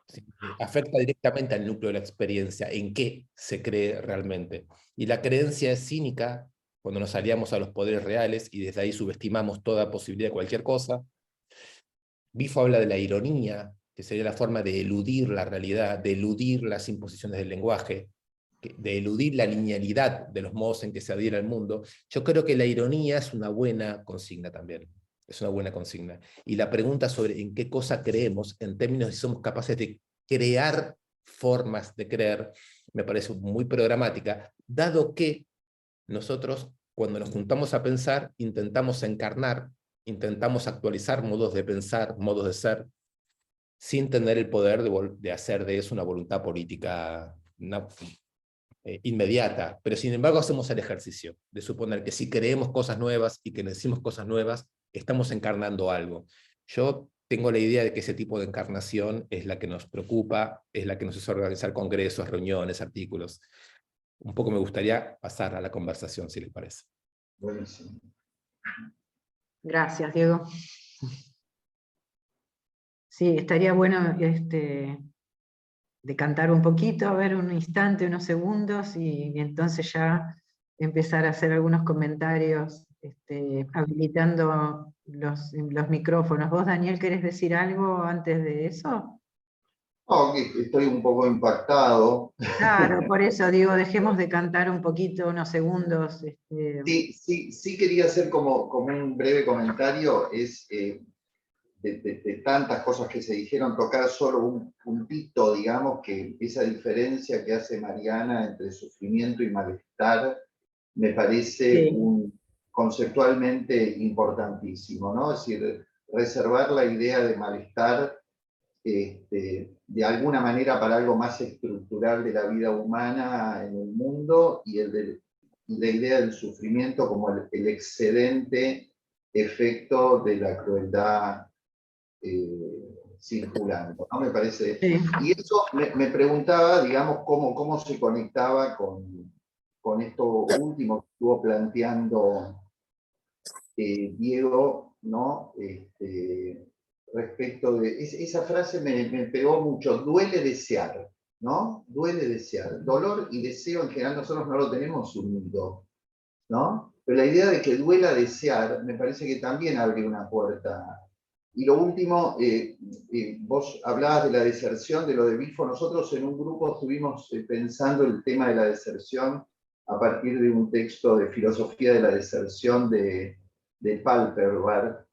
¿Sí? Afecta directamente al núcleo de la experiencia, en qué se cree realmente. Y la creencia es cínica cuando nos aliamos a los poderes reales y desde ahí subestimamos toda posibilidad de cualquier cosa. Bifo habla de la ironía, que sería la forma de eludir la realidad, de eludir las imposiciones del lenguaje, de eludir la linealidad de los modos en que se adhiere al mundo. Yo creo que la ironía es una buena consigna también. Es una buena consigna. Y la pregunta sobre en qué cosa creemos, en términos de si somos capaces de crear formas de creer, me parece muy programática, dado que nosotros, cuando nos juntamos a pensar, intentamos encarnar, intentamos actualizar modos de pensar, modos de ser, sin tener el poder de hacer de eso una voluntad política inmediata. Pero sin embargo hacemos el ejercicio de suponer que si creemos cosas nuevas y que decimos cosas nuevas, estamos encarnando algo. Yo tengo la idea de que ese tipo de encarnación es la que nos preocupa, es la que nos hace organizar congresos, reuniones, artículos. Un poco me gustaría pasar a la conversación, si les parece. Buenísimo. Gracias, Diego. Sí, estaría bueno decantar un poquito, a ver un instante, unos segundos, y entonces ya empezar a hacer algunos comentarios, habilitando los micrófonos. ¿Vos, Daniel, querés decir algo antes de eso? No, que estoy un poco impactado. Claro, por eso digo, dejemos de cantar un poquito, unos segundos. Sí quería hacer como un breve comentario, es de tantas cosas que se dijeron, tocar solo un puntito, digamos, que esa diferencia que hace Mariana entre sufrimiento y malestar me parece conceptualmente importantísimo, ¿no? Es decir, reservar la idea de malestar de alguna manera para algo más estructural de la vida humana en el mundo y la idea del sufrimiento como el excedente efecto de la crueldad circulando, ¿no? Me parece. Sí. Y eso me preguntaba, digamos, cómo se conectaba con esto último que estuvo planteando Diego, ¿no? Respecto de. Esa frase me pegó mucho, duele desear, ¿no? Duele desear. Dolor y deseo en general nosotros no lo tenemos unido, ¿no? Pero la idea de que duela desear me parece que también abre una puerta. Y lo último, vos hablabas de la deserción, de lo de Bifo. Nosotros en un grupo estuvimos pensando el tema de la deserción a partir de un texto de filosofía de la deserción de Palperberg,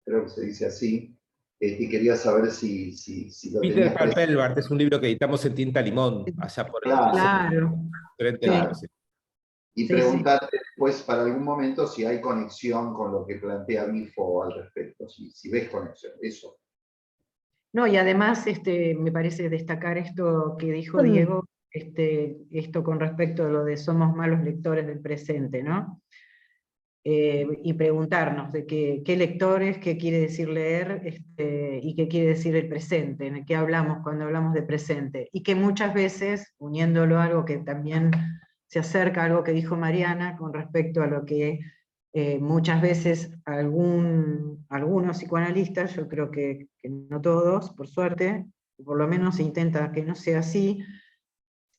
creo que se dice así, y quería saber si lo Peter tenías presente. Palpelbart es un libro que editamos en Tinta Limón, allá por el Claro. libro, sí. Y preguntarte después para algún momento si hay conexión con lo que plantea Bifo al respecto, si ves conexión, eso. No, y además me parece destacar esto que dijo Diego, esto con respecto a lo de somos malos lectores del presente, ¿no? Y preguntarnos de qué lectores, qué quiere decir leer, y qué quiere decir el presente, en el que hablamos cuando hablamos de presente, y que muchas veces, uniéndolo a algo que también se acerca a algo que dijo Mariana con respecto a lo que muchas veces algunos psicoanalistas, yo creo que no todos, por suerte, por lo menos se intenta que no sea así,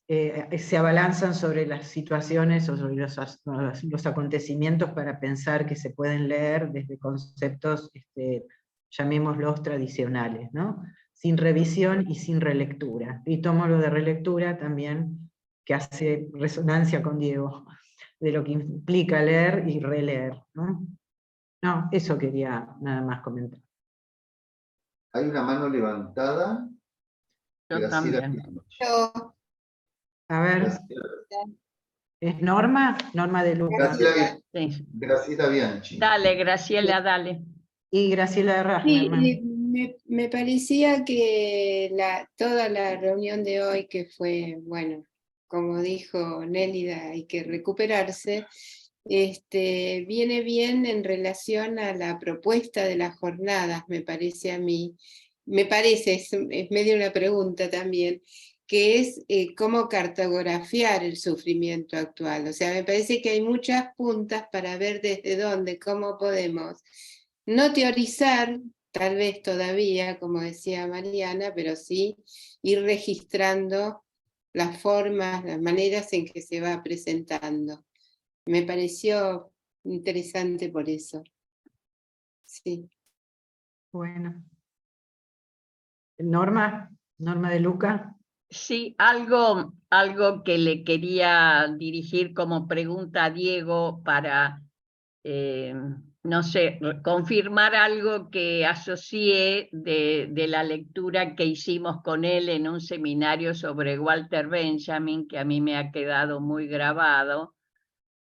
se abalanzan sobre las situaciones o sobre los acontecimientos para pensar que se pueden leer desde conceptos, llamémoslos tradicionales, ¿no? Sin revisión y sin relectura. Y tomo lo de relectura también, que hace resonancia con Diego, de lo que implica leer y releer, ¿no? No, eso quería nada más comentar. Hay una mano levantada. Yo Graciela también. Bianchi. A ver, Graciela, ¿es Norma? Norma de Luca. Sí. Graciela Bianchi. Dale, Graciela, dale. Y Graciela Sí, Rachnerman. me parecía que toda la reunión de hoy, que fue, bueno, como dijo Nélida, hay que recuperarse, viene bien en relación a la propuesta de las jornadas, me parece a mí. Me parece, es medio una pregunta también, que es cómo cartografiar el sufrimiento actual. O sea, me parece que hay muchas puntas para ver desde dónde, cómo podemos no teorizar, tal vez todavía, como decía Mariana, pero sí ir registrando las formas, las maneras en que se va presentando. Me pareció interesante por eso. Sí. Bueno. Norma de Luca. Sí, algo que le quería dirigir como pregunta a Diego para, no sé, confirmar algo que asocié de la lectura que hicimos con él en un seminario sobre Walter Benjamin, que a mí me ha quedado muy grabado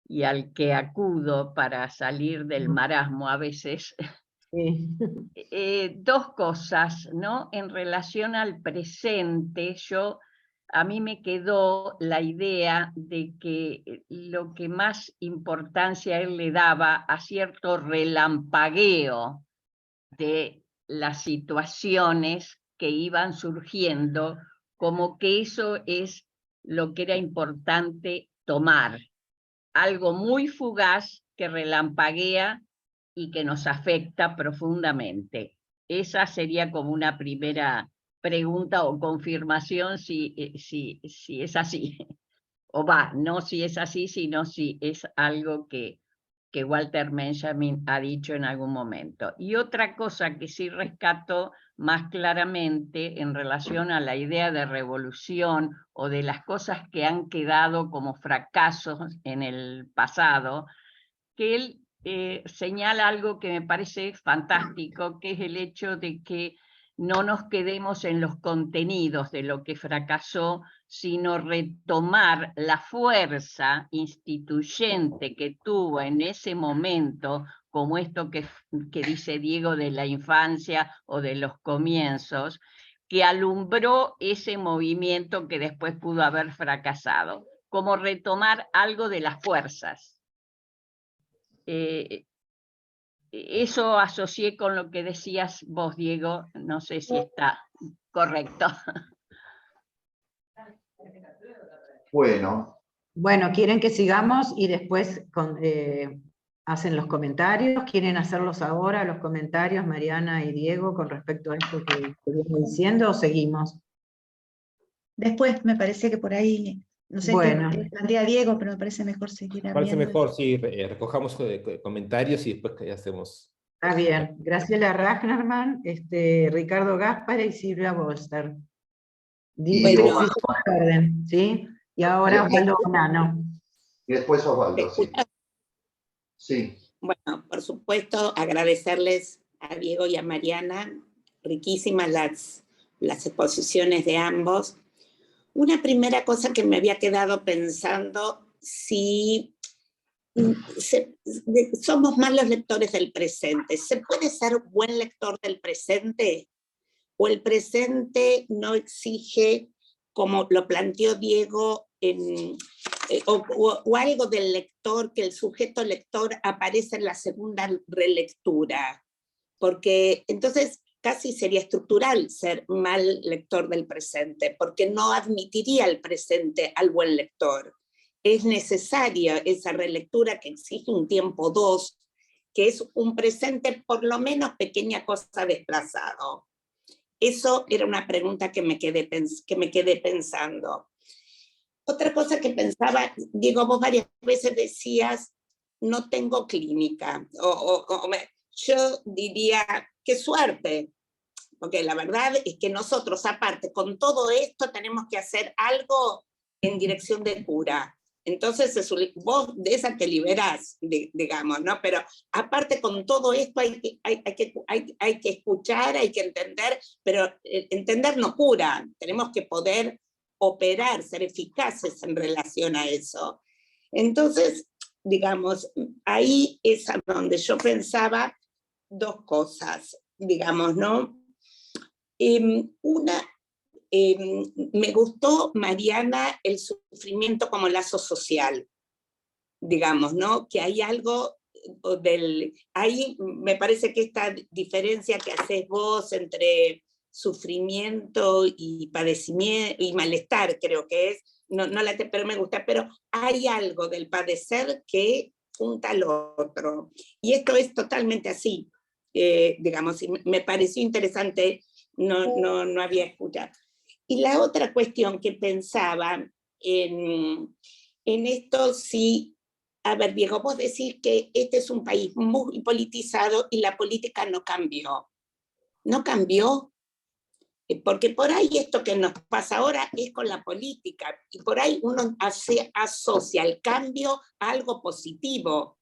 y al que acudo para salir del marasmo a veces. Sí. Dos cosas, ¿no? En relación al presente, a mí me quedó la idea de que lo que más importancia él le daba a cierto relampagueo de las situaciones que iban surgiendo, como que eso es lo que era importante tomar, algo muy fugaz que relampaguea y que nos afecta profundamente. Esa sería como una primera pregunta o confirmación si es así. O no si es así, sino si es algo que Walter Benjamin ha dicho en algún momento. Y otra cosa que sí rescato más claramente en relación a la idea de revolución o de las cosas que han quedado como fracasos en el pasado, que él señala algo que me parece fantástico, que es el hecho de que no nos quedemos en los contenidos de lo que fracasó, sino retomar la fuerza instituyente que tuvo en ese momento, como esto que dice Diego de la infancia o de los comienzos, que alumbró ese movimiento que después pudo haber fracasado, como retomar algo de las fuerzas. Eso asocié con lo que decías vos, Diego, no sé si está correcto. Bueno, ¿quieren que sigamos y después hacen los comentarios? ¿Quieren hacerlos ahora, los comentarios, Mariana y Diego, con respecto a esto que vengo diciendo, o seguimos? Después me parece que por ahí, no sé Bueno. qué plantea Diego, pero me parece mejor seguir Parece abriendo. mejor, sí, recojamos comentarios y después que hacemos. Está bien. Graciela Rachnerman, Ricardo Gaspar y Silvia Bolster. Bueno. Orden, ¿sí? Y ahora Osvaldo Bonano. Y después Osvaldo, sí. Sí. Bueno, por supuesto, agradecerles a Diego y a Mariana, riquísimas las exposiciones de ambos. Una primera cosa que me había quedado pensando, si somos más los lectores del presente, ¿se puede ser buen lector del presente? ¿O el presente no exige, como lo planteó Diego, o algo del lector, que el sujeto lector aparece en la segunda relectura? Porque entonces casi sería estructural ser mal lector del presente, porque no admitiría el presente al buen lector. Es necesaria esa relectura que exige un tiempo 2, que es un presente por lo menos pequeña cosa desplazado. Eso era una pregunta que me quedé pensando. Otra cosa que pensaba, Diego, vos varias veces decías, no tengo clínica, yo diría, qué suerte, porque la verdad es que nosotros, aparte, con todo esto, tenemos que hacer algo en dirección de cura. Entonces vos de esa te liberás, digamos, ¿no? Pero aparte con todo esto hay que escuchar, hay que entender, pero entender no cura, tenemos que poder operar, ser eficaces en relación a eso. Entonces, digamos, ahí es a donde yo pensaba dos cosas, digamos, ¿no? Una, me gustó, Mariana, el sufrimiento como lazo social, digamos, ¿no? Que hay algo ahí me parece que esta diferencia que haces vos entre sufrimiento y padecimiento y malestar, creo que es, pero me gusta, pero hay algo del padecer que junta al otro. Y esto es totalmente así, digamos, y me pareció interesante, no había escuchado. Y la otra cuestión que pensaba en esto, sí, a ver, Diego, vos decís que este es un país muy politizado y la política no cambió. ¿No cambió? Porque por ahí esto que nos pasa ahora es con la política, y por ahí uno asocia el cambio a algo positivo,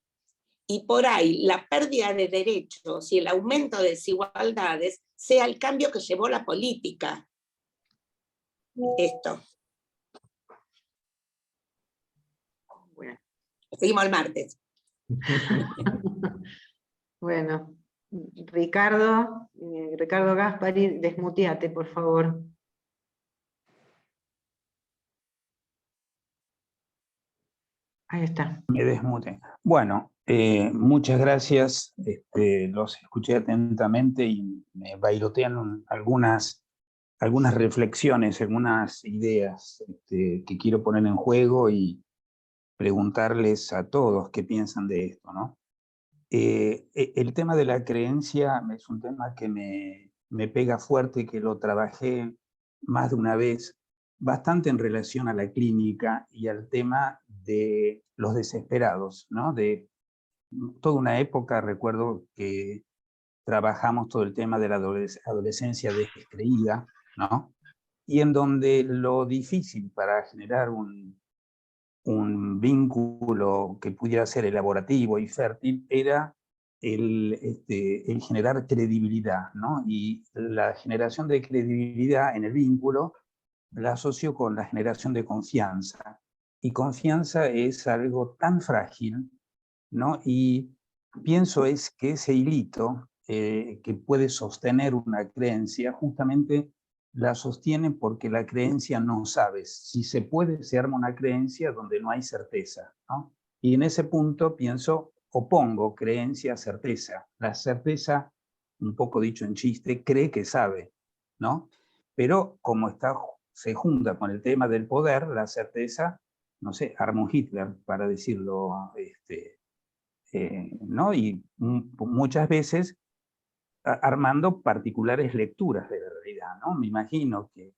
y por ahí la pérdida de derechos y el aumento de desigualdades sea el cambio que llevó la política. Esto. Bueno. Seguimos el martes. Bueno, Ricardo Gaspari, desmuteate, por favor. Ahí está. Me desmute. Bueno, muchas gracias. Los escuché atentamente y me bailotean algunas reflexiones, algunas ideas que quiero poner en juego y preguntarles a todos qué piensan de esto, ¿no? El tema de la creencia es un tema que me pega fuerte, que lo trabajé más de una vez, bastante en relación a la clínica y al tema de los desesperados, ¿no? De toda una época, recuerdo que trabajamos todo el tema de la adolescencia descreída, ¿no? Y en donde lo difícil para generar un vínculo que pudiera ser elaborativo y fértil era el generar credibilidad, ¿no? Y la generación de credibilidad en el vínculo la asocio con la generación de confianza. Y confianza es algo tan frágil, ¿no? Y pienso es que ese hilito que puede sostener una creencia, justamente la sostiene porque la creencia no sabes. Si se puede, se arma una creencia donde no hay certeza, ¿no? Y en ese punto pienso, opongo creencia a certeza. La certeza, un poco dicho en chiste, cree que sabe, ¿no? Pero como se junta con el tema del poder, la certeza, no sé, arma un Hitler, para decirlo, ¿no? Y muchas veces armando particulares lecturas de la realidad, ¿no? Me imagino que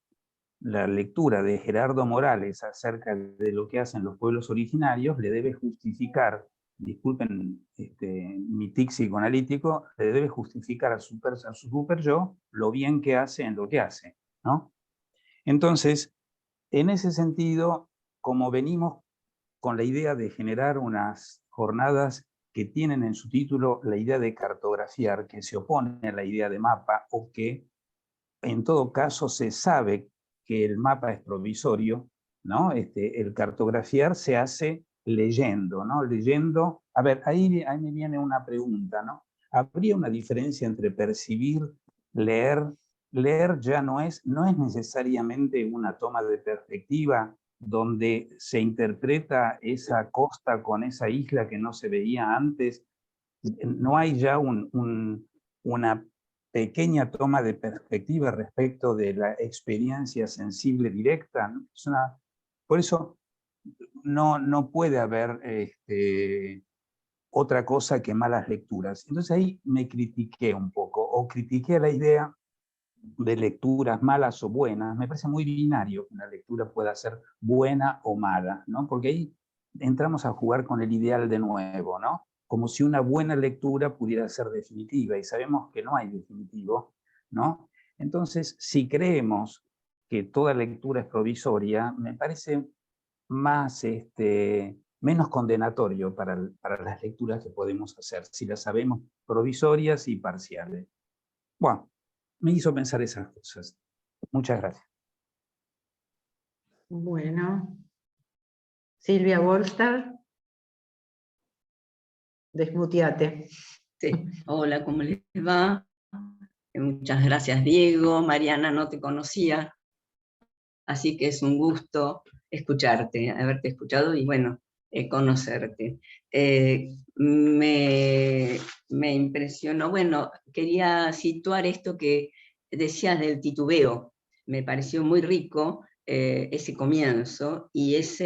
la lectura de Gerardo Morales acerca de lo que hacen los pueblos originarios le debe justificar, disculpen mi tic psicoanalítico, le debe justificar a su super yo lo bien que hace en lo que hace, ¿no? Entonces, en ese sentido, como venimos con la idea de generar unas jornadas que tienen en su título la idea de cartografiar, que se opone a la idea de mapa, o que en todo caso se sabe que el mapa es provisorio, ¿no? El cartografiar se hace leyendo, ¿no? Leyendo, a ver, ahí me viene una pregunta, ¿no? ¿Habría una diferencia entre percibir, leer? Leer ya no es necesariamente una toma de perspectiva donde se interpreta esa costa con esa isla que no se veía antes. No hay ya una pequeña toma de perspectiva respecto de la experiencia sensible directa, ¿no? Por eso no puede haber otra cosa que malas lecturas. Entonces ahí me critiqué un poco, o critiqué la idea de lecturas malas o buenas. Me parece muy binario que una lectura pueda ser buena o mala, ¿no? Porque ahí entramos a jugar con el ideal de nuevo, ¿no? Como si una buena lectura pudiera ser definitiva, y sabemos que no hay definitivo, ¿no? Entonces, si creemos que toda lectura es provisoria, me parece más, menos condenatorio para las lecturas que podemos hacer, si las sabemos provisorias y parciales. Bueno, me hizo pensar esas cosas. Muchas gracias. Bueno. Silvia Bolstar. Desmuteate. Sí. Hola, ¿cómo les va? Muchas gracias, Diego. Mariana, no te conocía, así que es un gusto escucharte, haberte escuchado y bueno, conocerte. Me impresionó, bueno, quería situar esto que decías del titubeo. Me pareció muy rico ese comienzo y esa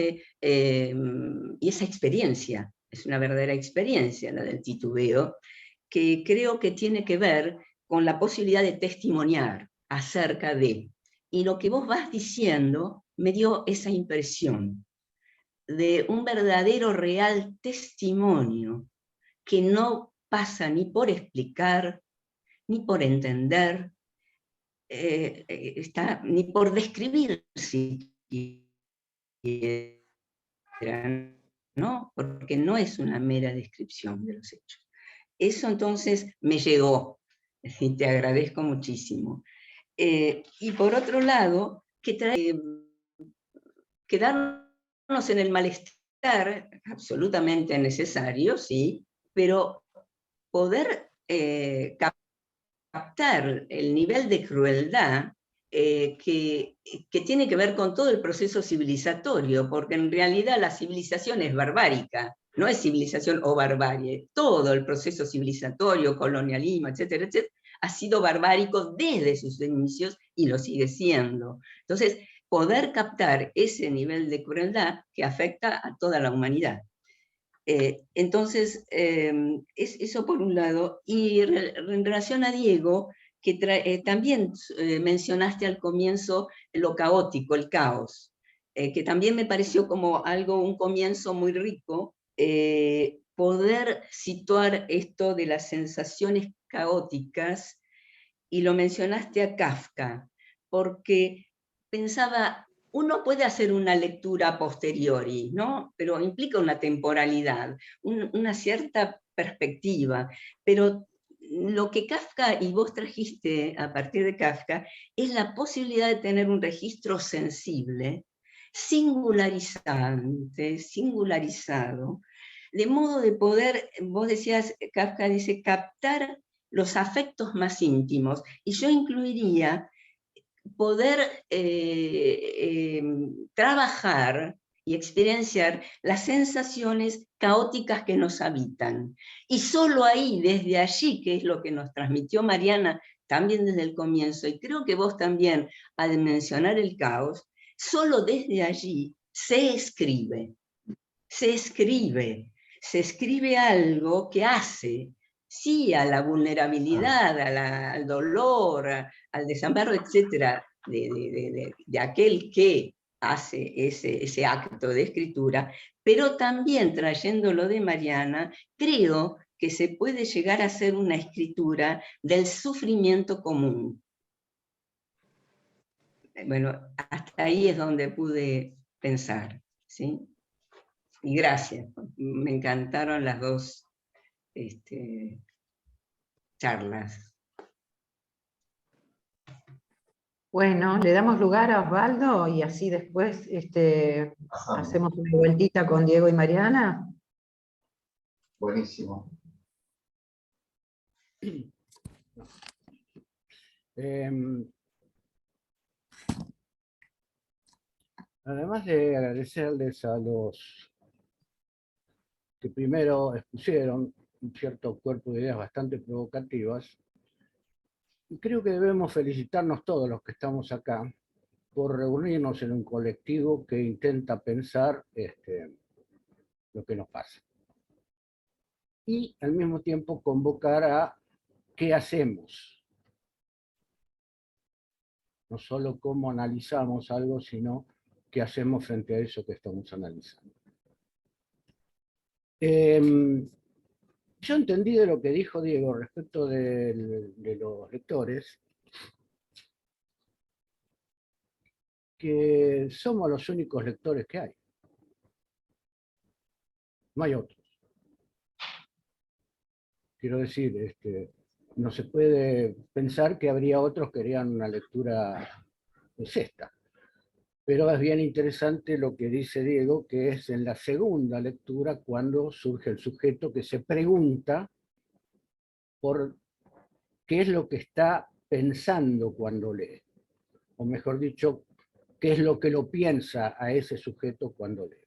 experiencia. Es una verdadera experiencia la del titubeo, que creo que tiene que ver con la posibilidad de testimoniar acerca de. Y lo que vos vas diciendo me dio esa impresión de un verdadero real testimonio que no pasa ni por explicar, ni por entender, ni por describir siquiera, ¿no? Porque no es una mera descripción de los hechos. Eso entonces me llegó, y te agradezco muchísimo. Y por otro lado, quedarnos en el malestar, absolutamente necesario, sí, pero poder captar el nivel de crueldad que tiene que ver con todo el proceso civilizatorio, porque en realidad la civilización es barbárica, no es civilización o barbarie, todo el proceso civilizatorio, colonialismo, etcétera, etcétera, ha sido barbárico desde sus inicios y lo sigue siendo. Entonces, poder captar ese nivel de crueldad que afecta a toda la humanidad. Entonces, es eso por un lado, y en relación a Diego, que también mencionaste al comienzo lo caótico, el caos, que también me pareció como un comienzo muy rico, poder situar esto de las sensaciones caóticas, y lo mencionaste a Kafka, porque pensaba, uno puede hacer una lectura a posteriori, ¿no? Pero implica una temporalidad, una cierta perspectiva, pero lo que Kafka y vos trajiste a partir de Kafka es la posibilidad de tener un registro sensible, singularizado, de modo de poder, vos decías, Kafka dice, captar los afectos más íntimos, y yo incluiría poder trabajar y experienciar las sensaciones caóticas que nos habitan. Y solo ahí, desde allí, que es lo que nos transmitió Mariana también desde el comienzo, y creo que vos también, al mencionar el caos, solo desde allí se escribe algo que hace, sí, a la vulnerabilidad, al dolor, al desamparo, etcétera, de aquel que hace ese acto de escritura, pero también trayéndolo de Mariana, creo que se puede llegar a hacer una escritura del sufrimiento común. Bueno, hasta ahí es donde pude pensar, ¿sí? Y gracias, me encantaron las dos charlas. Bueno, le damos lugar a Osvaldo y así después hacemos una vueltita con Diego y Mariana. Buenísimo. Además de agradecerles a los que primero expusieron un cierto cuerpo de ideas bastante provocativas, creo que debemos felicitarnos todos los que estamos acá por reunirnos en un colectivo que intenta pensar lo que nos pasa. Y al mismo tiempo convocar a qué hacemos. No solo cómo analizamos algo, sino qué hacemos frente a eso que estamos analizando. Yo entendí de lo que dijo Diego respecto de los lectores, que somos los únicos lectores que hay. no hay otros. Quiero decir, no se puede pensar que habría otros que harían una lectura pues esta. Pero es bien interesante lo que dice Diego, que es en la segunda lectura cuando surge el sujeto que se pregunta por qué es lo que está pensando cuando lee. O mejor dicho, qué es lo que lo piensa a ese sujeto cuando lee.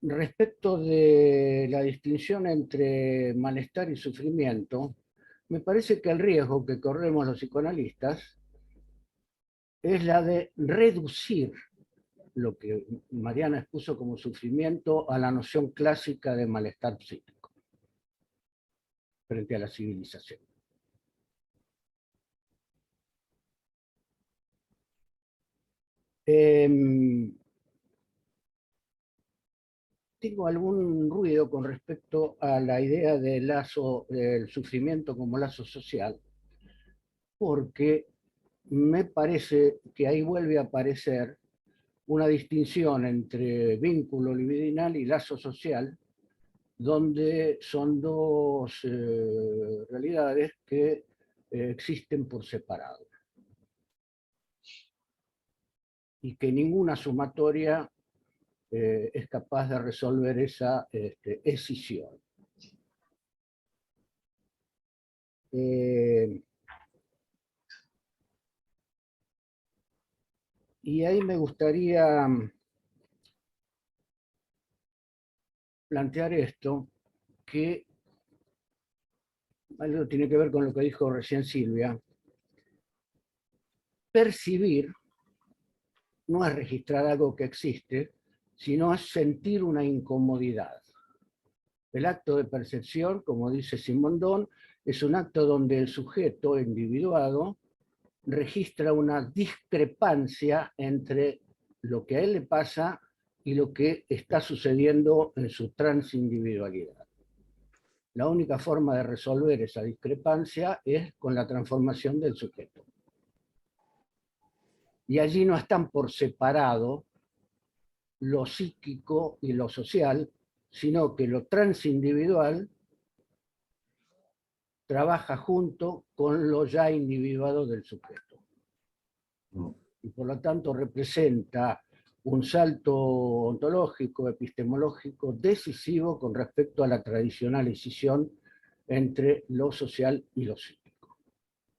Respecto de la distinción entre malestar y sufrimiento, me parece que el riesgo que corremos los psicoanalistas es la de reducir lo que Mariana expuso como sufrimiento a la noción clásica de malestar psíquico frente a la civilización. Tengo algún ruido con respecto a la idea del sufrimiento como lazo social, porque me parece que ahí vuelve a aparecer una distinción entre vínculo libidinal y lazo social, donde son dos realidades que existen por separado. Y que ninguna sumatoria es capaz de resolver esa escisión. Y ahí me gustaría plantear esto, que algo tiene que ver con lo que dijo recién Silvia. Percibir no es registrar algo que existe, sino es sentir una incomodidad. El acto de percepción, como dice Simondon, es un acto donde el sujeto individuado registra una discrepancia entre lo que a él le pasa y lo que está sucediendo en su transindividualidad. La única forma de resolver esa discrepancia es con la transformación del sujeto. Y allí no están por separado lo psíquico y lo social, sino que lo transindividual trabaja junto con lo ya individuado del sujeto. Y por lo tanto representa un salto ontológico, epistemológico decisivo con respecto a la tradicional escisión entre lo social y lo psíquico,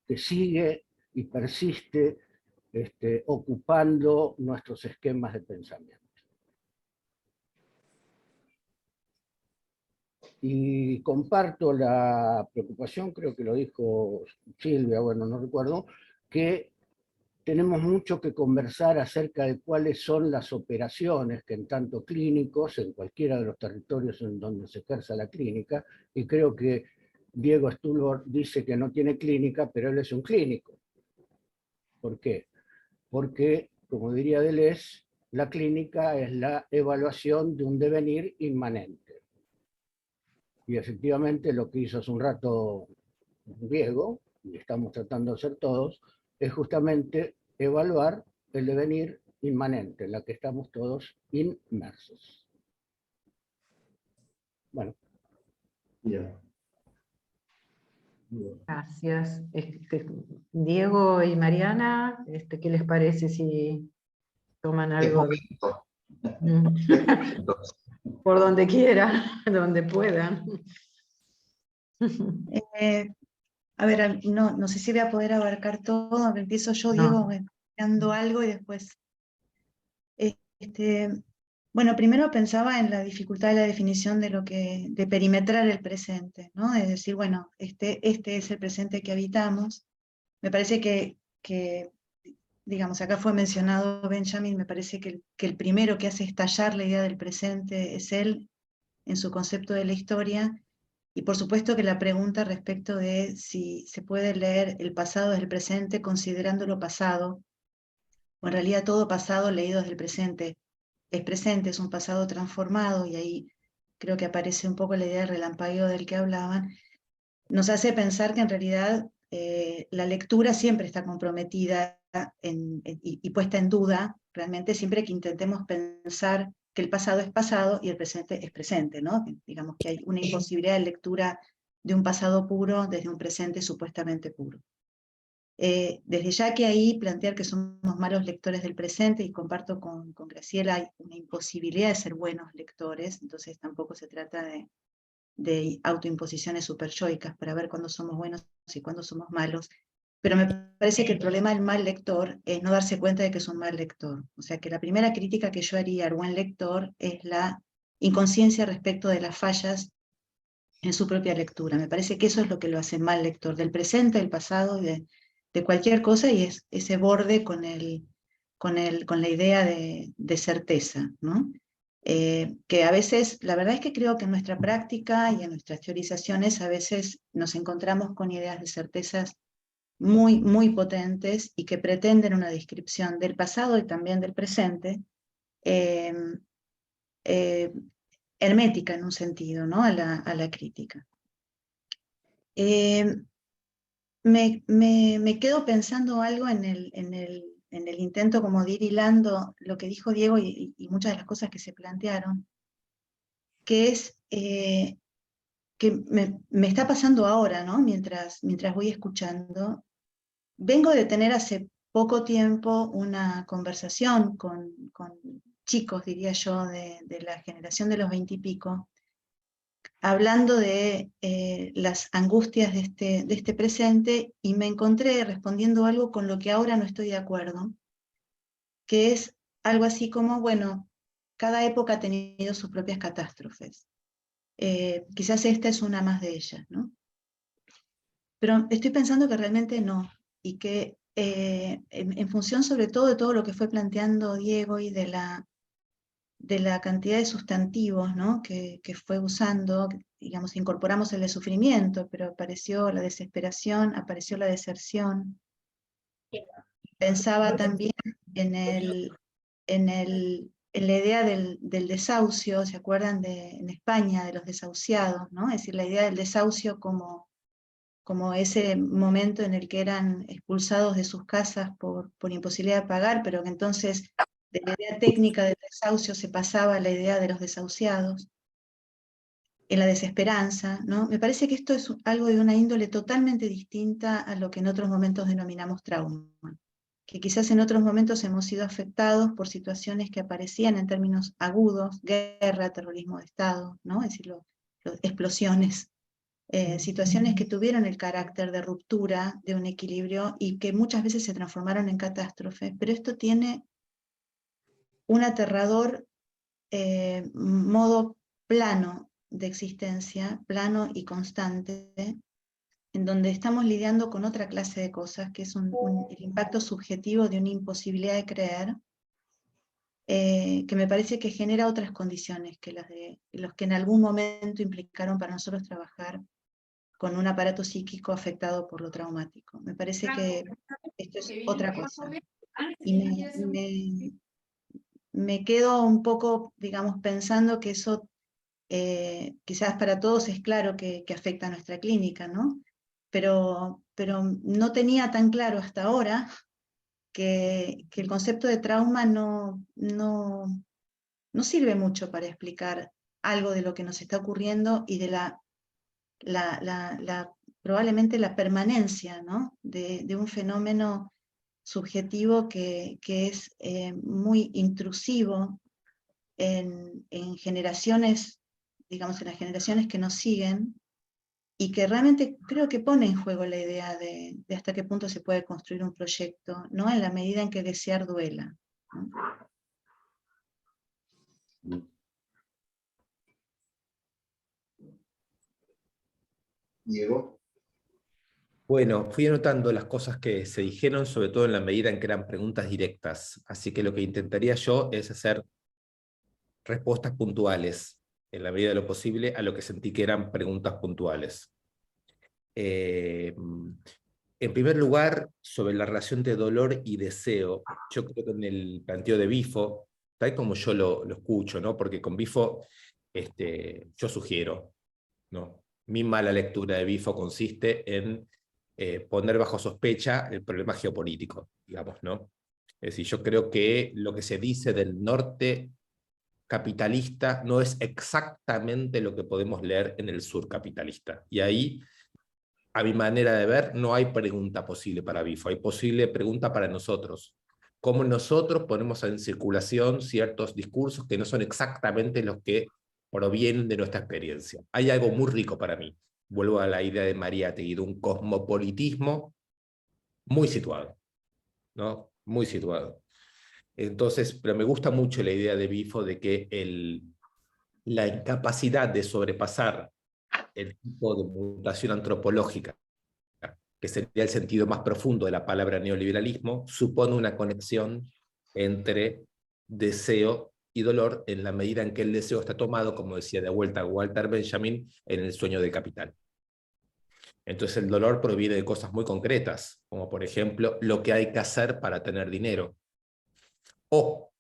que sigue y persiste ocupando nuestros esquemas de pensamiento. Y comparto la preocupación, creo que lo dijo Silvia, bueno, no recuerdo, que tenemos mucho que conversar acerca de cuáles son las operaciones que en tanto clínicos, en cualquiera de los territorios en donde se ejerza la clínica, y creo que Diego Stulor dice que no tiene clínica, pero él es un clínico. ¿Por qué? Porque, como diría Deleuze, la clínica es la evaluación de un devenir inmanente. Y efectivamente lo que hizo hace un rato Diego, y estamos tratando de hacer todos, es justamente evaluar el devenir inmanente, en la que estamos todos inmersos. Bueno. Yeah. Gracias. Diego y Mariana, ¿qué les parece si toman algo? Por donde quieran, donde puedan. A ver, no sé si voy a poder abarcar todo. Empiezo yo, Diego, explicando algo y después. Bueno, primero pensaba en la dificultad de la definición de perimetrar el presente, ¿no? Es decir, bueno, este es el presente que habitamos. Me parece que digamos, acá fue mencionado Benjamin, me parece que el primero que hace estallar la idea del presente es él, en su concepto de la historia. Y por supuesto que la pregunta respecto de si se puede leer el pasado desde el presente considerando lo pasado, o en realidad todo pasado leído desde el presente es presente, es un pasado transformado, y ahí creo que aparece un poco la idea del relampagueo del que hablaban, nos hace pensar que en realidad la lectura siempre está comprometida y puesta en duda, realmente siempre que intentemos pensar que el pasado es pasado y el presente es presente, ¿no? Digamos que hay una imposibilidad de lectura de un pasado puro desde un presente supuestamente puro. Desde ya que ahí plantear que somos malos lectores del presente, y comparto con Graciela, hay una imposibilidad de ser buenos lectores, entonces tampoco se trata de autoimposiciones superyoicas para ver cuándo somos buenos y cuándo somos malos, pero me parece que el problema del mal lector es no darse cuenta de que es un mal lector. O sea que la primera crítica que yo haría al buen lector es la inconsciencia respecto de las fallas en su propia lectura. Me parece que eso es lo que lo hace mal lector, del presente, del pasado, de cualquier cosa, y es ese borde con la idea de certeza, ¿no? Que a veces, la verdad es que creo que en nuestra práctica y en nuestras teorizaciones a veces nos encontramos con ideas de certezas muy, muy potentes y que pretenden una descripción del pasado y también del presente, hermética en un sentido, ¿no? a la crítica. Me quedo pensando algo en el intento como de ir hilando lo que dijo Diego y muchas de las cosas que se plantearon, que es que me está pasando ahora, ¿no? mientras voy escuchando. Vengo de tener hace poco tiempo una conversación con chicos, diría yo, de la generación de los 20 y pico, hablando de las angustias de este presente, y me encontré respondiendo algo con lo que ahora no estoy de acuerdo, que es algo así como, bueno, cada época ha tenido sus propias catástrofes. Quizás esta es una más de ellas, ¿no? Pero estoy pensando que realmente no, y que en función sobre todo de todo lo que fue planteando Diego y de la cantidad de sustantivos, ¿no? que fue usando, digamos, incorporamos el de sufrimiento, pero apareció la desesperación, apareció la deserción. Pensaba también en la idea del desahucio, ¿se acuerdan en España de los desahuciados, ¿no? Es decir, la idea del desahucio como ese momento en el que eran expulsados de sus casas por imposibilidad de pagar, pero que entonces de la idea técnica del desahucio se pasaba a la idea de los desahuciados, en la desesperanza, ¿no? Me parece que esto es algo de una índole totalmente distinta a lo que en otros momentos denominamos trauma, que quizás en otros momentos hemos sido afectados por situaciones que aparecían en términos agudos, guerra, terrorismo de Estado, ¿no? Es decir, explosiones, situaciones que tuvieron el carácter de ruptura de un equilibrio y que muchas veces se transformaron en catástrofes, pero esto tiene un aterrador modo plano de existencia, plano y constante, en donde estamos lidiando con otra clase de cosas, que es el impacto subjetivo de una imposibilidad de creer, que me parece que genera otras condiciones que las de los que en algún momento implicaron para nosotros trabajar con un aparato psíquico afectado por lo traumático. Me parece que esto es otra cosa. Y me quedo un poco, digamos, pensando que eso quizás para todos es claro que afecta a nuestra clínica, ¿no? Pero no tenía tan claro hasta ahora que el concepto de trauma no sirve mucho para explicar algo de lo que nos está ocurriendo y de probablemente la permanencia, ¿no? de un fenómeno subjetivo que es muy intrusivo en generaciones, digamos, en las generaciones que nos siguen, y que realmente creo que pone en juego la idea de hasta qué punto se puede construir un proyecto, ¿no? En la medida en que desear duela, ¿no? Diego. Bueno, fui anotando las cosas que se dijeron, sobre todo en la medida en que eran preguntas directas. Así que lo que intentaría yo es hacer respuestas puntuales, en la medida de lo posible, a lo que sentí que eran preguntas puntuales. En primer lugar, sobre la relación de dolor y deseo, yo creo que en el planteo de Bifo, tal como yo lo escucho, ¿no? Porque con Bifo yo sugiero, ¿no? Mi mala lectura de Bifo consiste en poner bajo sospecha el problema geopolítico, digamos, ¿no? Es decir, yo creo que lo que se dice del norte capitalista no es exactamente lo que podemos leer en el sur capitalista. Y ahí, a mi manera de ver, no hay pregunta posible para Bifo, hay posible pregunta para nosotros. Cómo nosotros ponemos en circulación ciertos discursos que no son exactamente los que provienen de nuestra experiencia. Hay algo muy rico para mí. Vuelvo a la idea de Mariátegui, de un cosmopolitismo muy situado, ¿no? Muy situado. Entonces, pero me gusta mucho la idea de Bifo de que la incapacidad de sobrepasar el tipo de mutación antropológica, que sería el sentido más profundo de la palabra neoliberalismo, supone una conexión entre deseo y dolor en la medida en que el deseo está tomado, como decía de vuelta Walter Benjamin, en el sueño del capital. Entonces el dolor proviene de cosas muy concretas, como por ejemplo lo que hay que hacer para tener dinero, o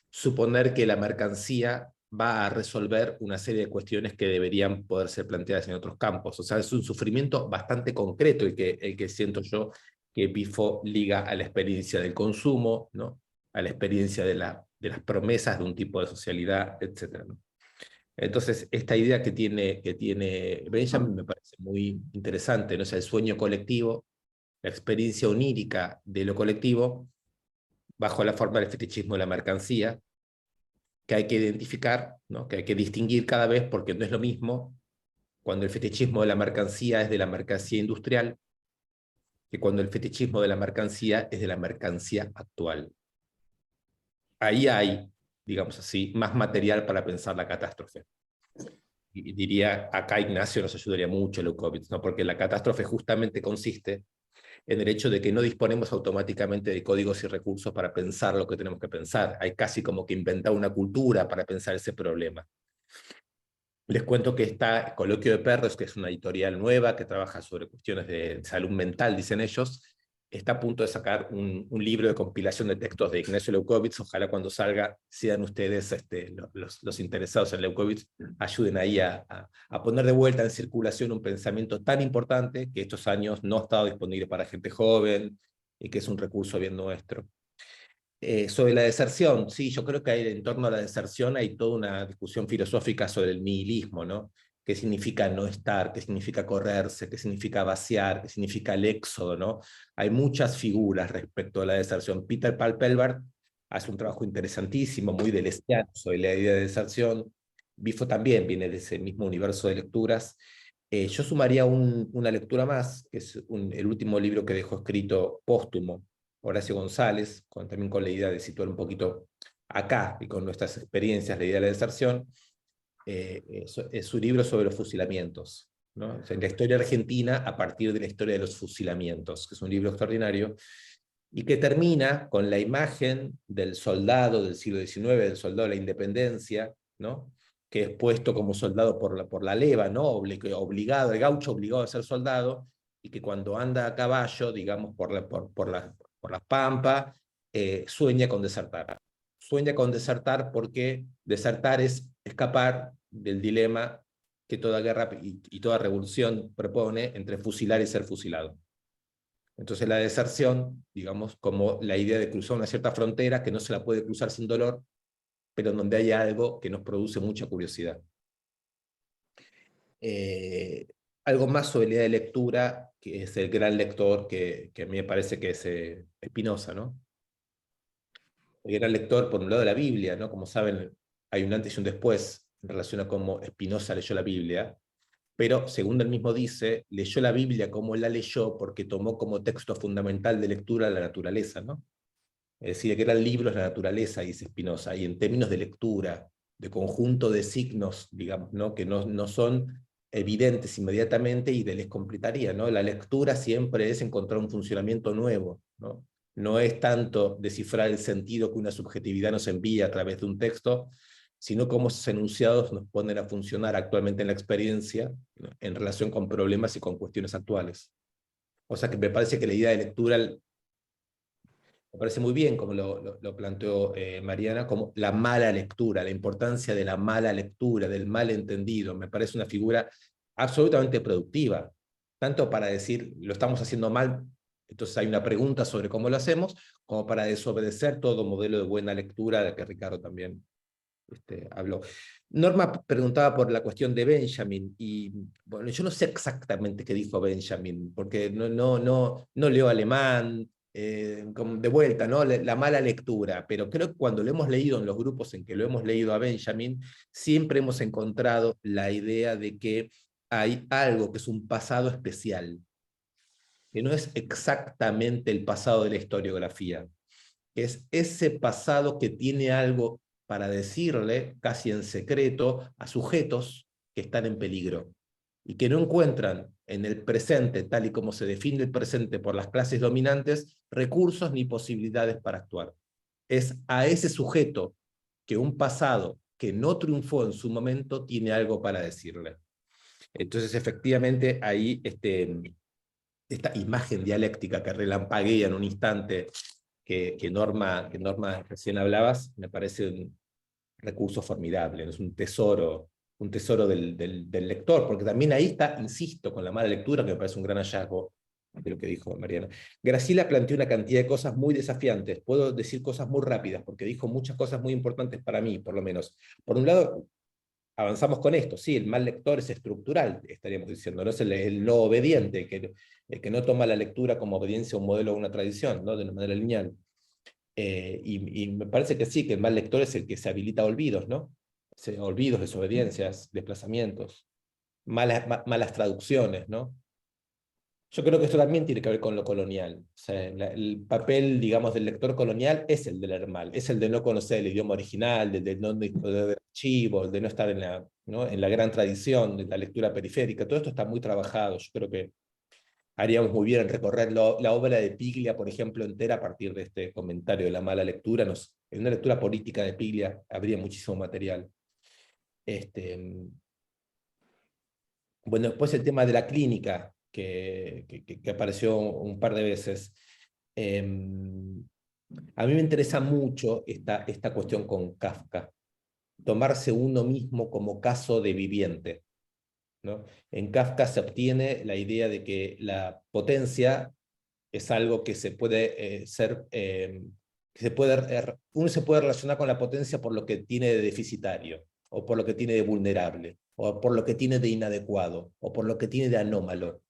suponer que la mercancía va a resolver una serie de cuestiones que deberían poder ser planteadas en otros campos. O sea, es un sufrimiento bastante concreto el que siento yo que Bifo liga a la experiencia del consumo, ¿no? A la experiencia de las promesas de un tipo de socialidad, etc., ¿no? Entonces, esta idea que tiene Benjamin me parece muy interesante, ¿no? O sea, el sueño colectivo, la experiencia onírica de lo colectivo, bajo la forma del fetichismo de la mercancía, que hay que identificar, ¿no? Que hay que distinguir cada vez, porque no es lo mismo cuando el fetichismo de la mercancía es de la mercancía industrial, que cuando el fetichismo de la mercancía es de la mercancía actual. Ahí hay, digamos así, más material para pensar la catástrofe. Y diría, acá Ignacio nos ayudaría mucho, Leucovitz, ¿no? Porque la catástrofe justamente consiste en el hecho de que no disponemos automáticamente de códigos y recursos para pensar lo que tenemos que pensar. Hay casi como que inventar una cultura para pensar ese problema. Les cuento que está Coloquio de Perros, que es una editorial nueva que trabaja sobre cuestiones de salud mental, dicen ellos. Está a punto de sacar un libro de compilación de textos de Ignacio Leucovitz. Ojalá cuando salga sean ustedes los interesados en Leucovitz, ayuden ahí a poner de vuelta en circulación un pensamiento tan importante que estos años no ha estado disponible para gente joven y que es un recurso bien nuestro. Sobre la deserción, sí, yo creo que hay, en torno a la deserción hay toda una discusión filosófica sobre el nihilismo, ¿no? ¿Qué significa no estar? ¿Qué significa correrse? ¿Qué significa vaciar? ¿Qué significa el éxodo? ¿No? Hay muchas figuras respecto a la deserción. Peter Palpelbart hace un trabajo interesantísimo, muy deleuziano, sobre la idea de deserción. Bifo también viene de ese mismo universo de lecturas. Yo sumaría una lectura más, que es el último libro que dejó escrito póstumo, Horacio González, también con la idea de situar un poquito acá y con nuestras experiencias la idea de la deserción. Es su libro sobre los fusilamientos, ¿no? O sea, en la historia argentina a partir de la historia de los fusilamientos, que es un libro extraordinario, y que termina con la imagen del soldado del siglo XIX, del soldado de la independencia, ¿no? Que es puesto como soldado por la leva, ¿no? Obligado, el gaucho obligado a ser soldado, y que cuando anda a caballo, digamos, por la pampa, sueña con desertar. Sueña con desertar porque desertar es escapar del dilema que toda guerra y toda revolución propone entre fusilar y ser fusilado. Entonces la deserción, digamos, como la idea de cruzar una cierta frontera que no se la puede cruzar sin dolor, pero en donde hay algo que nos produce mucha curiosidad. Algo más sobre la idea de lectura, que es el gran lector que a mí me parece que es Spinoza, ¿no? El gran lector, por un lado, de la Biblia, ¿no? Como saben, hay un antes y un después en relación a cómo Spinoza leyó la Biblia, pero, según él mismo dice, leyó la Biblia como la leyó porque tomó como texto fundamental de lectura la naturaleza, ¿no? Es decir, el gran libro es la naturaleza, dice Spinoza, y en términos de lectura, de conjunto de signos, digamos, ¿no? Que no son evidentes inmediatamente y les completaría, ¿no? La lectura siempre es encontrar un funcionamiento nuevo, ¿no? No es tanto descifrar el sentido que una subjetividad nos envía a través de un texto, sino cómo esos enunciados nos ponen a funcionar actualmente en la experiencia, ¿no? En relación con problemas y con cuestiones actuales. O sea que me parece que la idea de lectura me parece muy bien como lo planteó Mariana, como la mala lectura, la importancia de la mala lectura, del mal entendido. Me parece una figura absolutamente productiva, tanto para decir, lo estamos haciendo mal, entonces hay una pregunta sobre cómo lo hacemos, como para desobedecer todo modelo de buena lectura, de que Ricardo también habló. Norma preguntaba por la cuestión de Benjamin, y bueno, yo no sé exactamente qué dijo Benjamin, porque no leo alemán, de vuelta, ¿no? La mala lectura, pero creo que cuando lo hemos leído en los grupos en que lo hemos leído a Benjamin, siempre hemos encontrado la idea de que hay algo que es un pasado especial, que no es exactamente el pasado de la historiografía, que es ese pasado que tiene algo para decirle, casi en secreto, a sujetos que están en peligro y que no encuentran en el presente, tal y como se define el presente por las clases dominantes, recursos ni posibilidades para actuar. Es a ese sujeto que un pasado que no triunfó en su momento tiene algo para decirle. Entonces, efectivamente, ahí esta imagen dialéctica que relampaguea en un instante que Norma recién hablabas, me parece un recurso formidable, es un tesoro del lector, porque también ahí está, insisto, con la mala lectura, que me parece un gran hallazgo de lo que dijo Mariana. Graciela planteó una cantidad de cosas muy desafiantes, puedo decir cosas muy rápidas, porque dijo muchas cosas muy importantes para mí, por lo menos. Por un lado, avanzamos con esto, sí, el mal lector es estructural, estaríamos diciendo, no es el no obediente, el que no toma la lectura como obediencia a un modelo o una tradición, ¿no? De una manera lineal. Y me parece que sí, que el mal lector es el que se habilita a olvidos, ¿no? Olvidos, desobediencias, desplazamientos, malas traducciones, ¿no? Yo creo que esto también tiene que ver con lo colonial. O sea, el papel, digamos, del lector colonial es el de leer mal, es el de no conocer el idioma original, de no disponer de archivos, de no estar ¿no? en la gran tradición de la lectura periférica. Todo esto está muy trabajado. Yo creo que haríamos muy bien en recorrer la obra de Piglia, por ejemplo, entera a partir de este comentario de la mala lectura. En una lectura política de Piglia habría muchísimo material. Bueno, después el tema de la clínica, que apareció un par de veces. A mí me interesa mucho esta cuestión con Kafka, tomarse uno mismo como caso de viviente, ¿no? En Kafka se obtiene la idea de que la potencia es algo que se puede uno se puede relacionar con la potencia por lo que tiene de deficitario, o por lo que tiene de vulnerable, o por lo que tiene de inadecuado, o por lo que tiene de anómalo.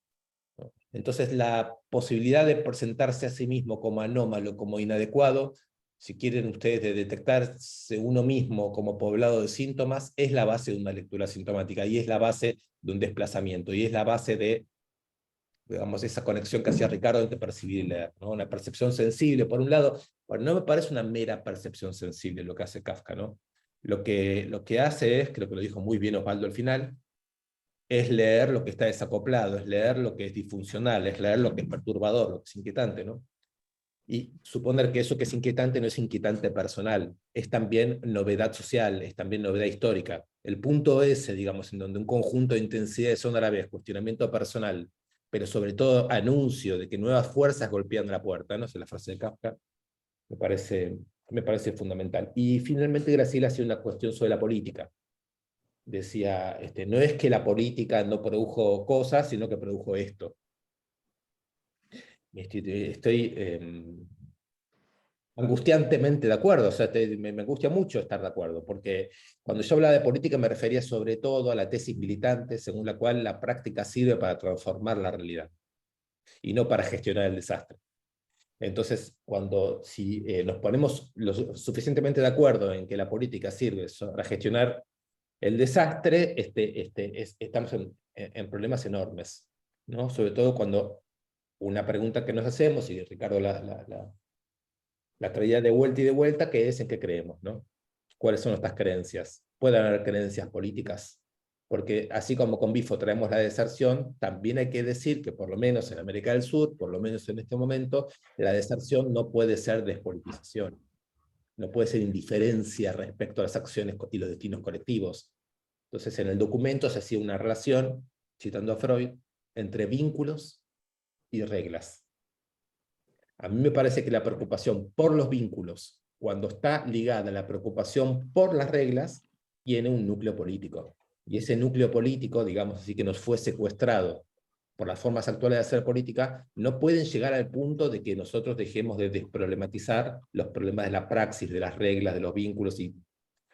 Entonces la posibilidad de presentarse a sí mismo como anómalo, como inadecuado, si quieren ustedes de detectarse uno mismo como poblado de síntomas, es la base de una lectura sintomática, y es la base de un desplazamiento, y es la base de, digamos, esa conexión que hacía Ricardo entre percibir y leer, ¿no? Una percepción sensible, por un lado. Bueno, no me parece una mera percepción sensible lo que hace Kafka, ¿no? Lo que hace es, creo que lo dijo muy bien Osvaldo al final, es leer lo que está desacoplado, es leer lo que es disfuncional, es leer lo que es perturbador, lo que es inquietante, ¿no? Y suponer que eso que es inquietante no es inquietante personal, es también novedad social, es también novedad histórica. El punto ese, digamos, en donde un conjunto de intensidades son a la vez cuestionamiento personal, pero sobre todo anuncio de que nuevas fuerzas golpean la puerta, ¿no? Esa es la frase de Kafka, me parece fundamental. Y finalmente Graciela hacía una cuestión sobre la política. Decía, no es que la política no produjo cosas, sino que produjo esto. Estoy angustiantemente de acuerdo, o sea, me angustia mucho estar de acuerdo, porque cuando yo hablaba de política me refería sobre todo a la tesis militante, según la cual la práctica sirve para transformar la realidad, y no para gestionar el desastre. Entonces, si nos ponemos lo suficientemente de acuerdo en que la política sirve para gestionar el desastre, estamos en problemas enormes, ¿no? Sobre todo cuando una pregunta que nos hacemos, y Ricardo la traía de vuelta y de vuelta, que es en qué creemos, ¿no? ¿Cuáles son nuestras creencias? ¿Pueden haber creencias políticas? Porque así como con Bifo traemos la deserción, también hay que decir que por lo menos en América del Sur, por lo menos en este momento, la deserción no puede ser despolitización. No puede ser indiferencia respecto a las acciones y los destinos colectivos. Entonces, en el documento se hacía una relación, citando a Freud, entre vínculos y reglas. A mí me parece que la preocupación por los vínculos, cuando está ligada a la preocupación por las reglas, tiene un núcleo político. Y ese núcleo político, digamos así, que nos fue secuestrado por las formas actuales de hacer política, no pueden llegar al punto de que nosotros dejemos de desproblematizar los problemas de la praxis, de las reglas, de los vínculos, y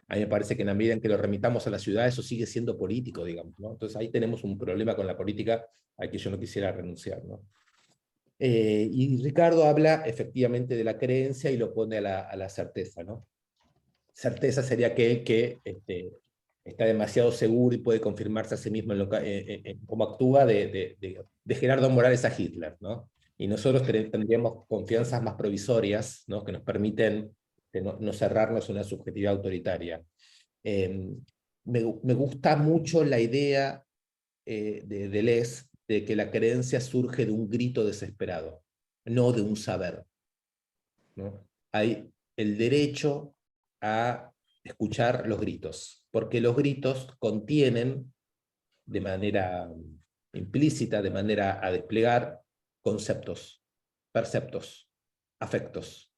A mí me parece que en la medida en que lo remitamos a la ciudad, eso sigue siendo político, digamos, ¿no? Entonces ahí tenemos un problema con la política al que yo no quisiera renunciar, ¿no? Y Ricardo habla efectivamente de la creencia y lo pone a la certeza, ¿no? Certeza sería aquel que está demasiado seguro y puede confirmarse a sí mismo en cómo actúa de Gerardo Morales a Hitler, ¿no? Y nosotros tendríamos confianzas más provisorias, ¿no? Que nos permiten no cerrarnos en una subjetividad autoritaria. Me gusta mucho la idea de Deleuze de que la creencia surge de un grito desesperado, no de un saber, ¿no? Hay el derecho a escuchar los gritos, porque los gritos contienen de manera implícita, de manera a desplegar conceptos, perceptos, afectos.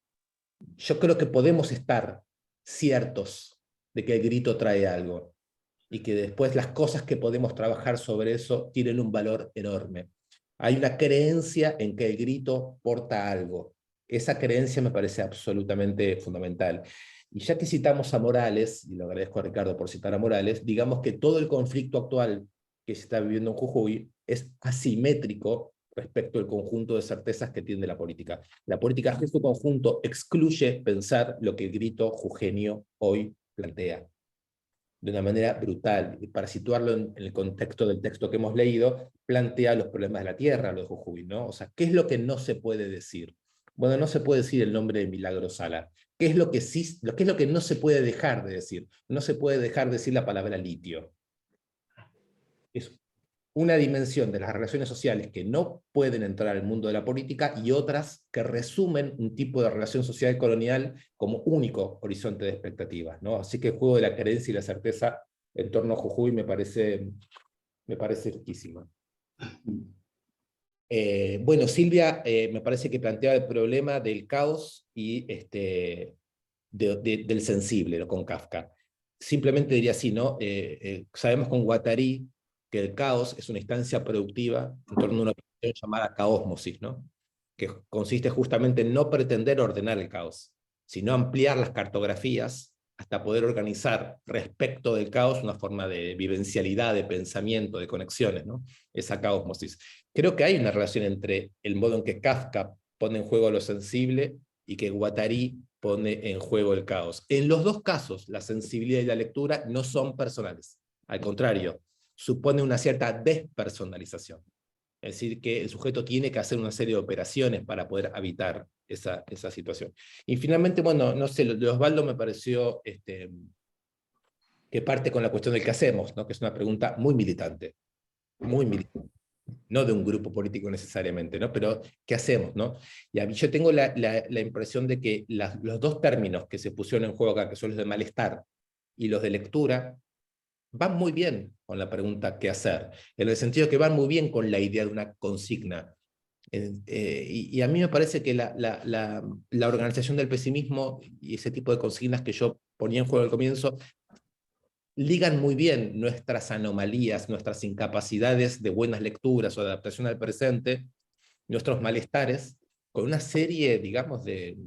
Yo creo que podemos estar ciertos de que el grito trae algo y que después las cosas que podemos trabajar sobre eso tienen un valor enorme. Hay una creencia en que el grito porta algo. Esa creencia me parece absolutamente fundamental. Y ya que citamos a Morales, y lo agradezco a Ricardo por citar a Morales, digamos que todo el conflicto actual que se está viviendo en Jujuy es asimétrico respecto al conjunto de certezas que tiene la política. La política en su conjunto excluye pensar lo que el grito jujeño hoy plantea de una manera brutal, y para situarlo en el contexto del texto que hemos leído, plantea los problemas de la tierra, lo de Jujuy, ¿no? O sea, ¿qué es lo que no se puede decir? Bueno, no se puede decir el nombre de Milagro Sala. ¿Qué es lo que sí, qué es lo que no se puede dejar de decir? No se puede dejar de decir la palabra litio. Es una dimensión de las relaciones sociales que no pueden entrar al mundo de la política y otras que resumen un tipo de relación social colonial como único horizonte de expectativas, ¿no? Así que el juego de la creencia y la certeza en torno a Jujuy me parece riquísimo. Bueno, Silvia me parece que planteaba el problema del caos y del sensible, ¿no? Con Kafka. Simplemente diría así, ¿no? Sabemos con Guattari que el caos es una instancia productiva en torno a una operación llamada caósmosis, ¿no? Que consiste justamente en no pretender ordenar el caos, sino ampliar las cartografías hasta poder organizar respecto del caos una forma de vivencialidad, de pensamiento, de conexiones, ¿no? Esa caósmosis. Creo que hay una relación entre el modo en que Kafka pone en juego lo sensible y que Guattari pone en juego el caos. En los dos casos, la sensibilidad y la lectura no son personales. Al contrario, supone una cierta despersonalización. Es decir, que el sujeto tiene que hacer una serie de operaciones para poder habitar esa situación. Y finalmente, bueno, no sé, lo de Osvaldo me pareció que parte con la cuestión del qué hacemos, ¿no? Que es una pregunta muy militante, no de un grupo político necesariamente, ¿no? Pero ¿qué hacemos, no? Y a mí yo tengo la impresión de que los dos términos que se pusieron en juego acá, que son los de malestar y los de lectura, van muy bien con la pregunta ¿qué hacer? En el sentido que van muy bien con la idea de una consigna. Y a mí me parece que la organización del pesimismo y ese tipo de consignas que yo ponía en juego al comienzo ligan muy bien nuestras anomalías, nuestras incapacidades de buenas lecturas o de adaptación al presente, nuestros malestares, con una serie, digamos, de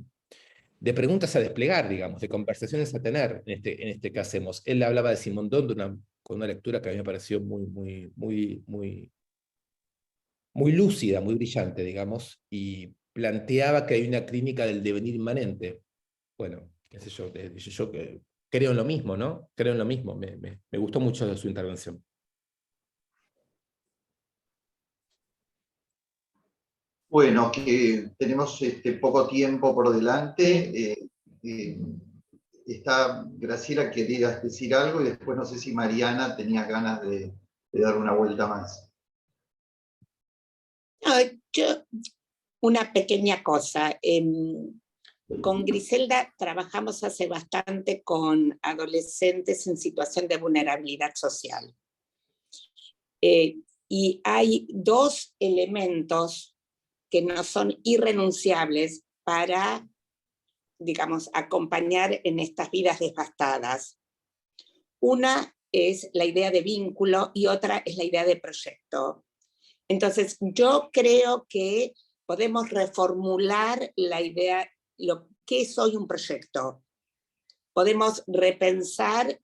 preguntas a desplegar, digamos, de conversaciones a tener en este que hacemos. Él hablaba de Simondon con una lectura que a mí me pareció muy lúcida, muy brillante, digamos, y planteaba que hay una clínica del devenir inmanente. Bueno, qué sé yo, yo creo en lo mismo, ¿no? Creo en lo mismo, me gustó mucho su intervención. Bueno, que tenemos poco tiempo por delante. Está Graciela, querías decir algo, y después no sé si Mariana tenía ganas de dar una vuelta más. No, yo, una pequeña cosa. Con Griselda trabajamos hace bastante con adolescentes en situación de vulnerabilidad social. Y hay dos elementos que no son irrenunciables para, digamos, acompañar en estas vidas devastadas. Una es la idea de vínculo y otra es la idea de proyecto. Entonces, yo creo que podemos reformular la idea, ¿qué es hoy un proyecto? podemos repensar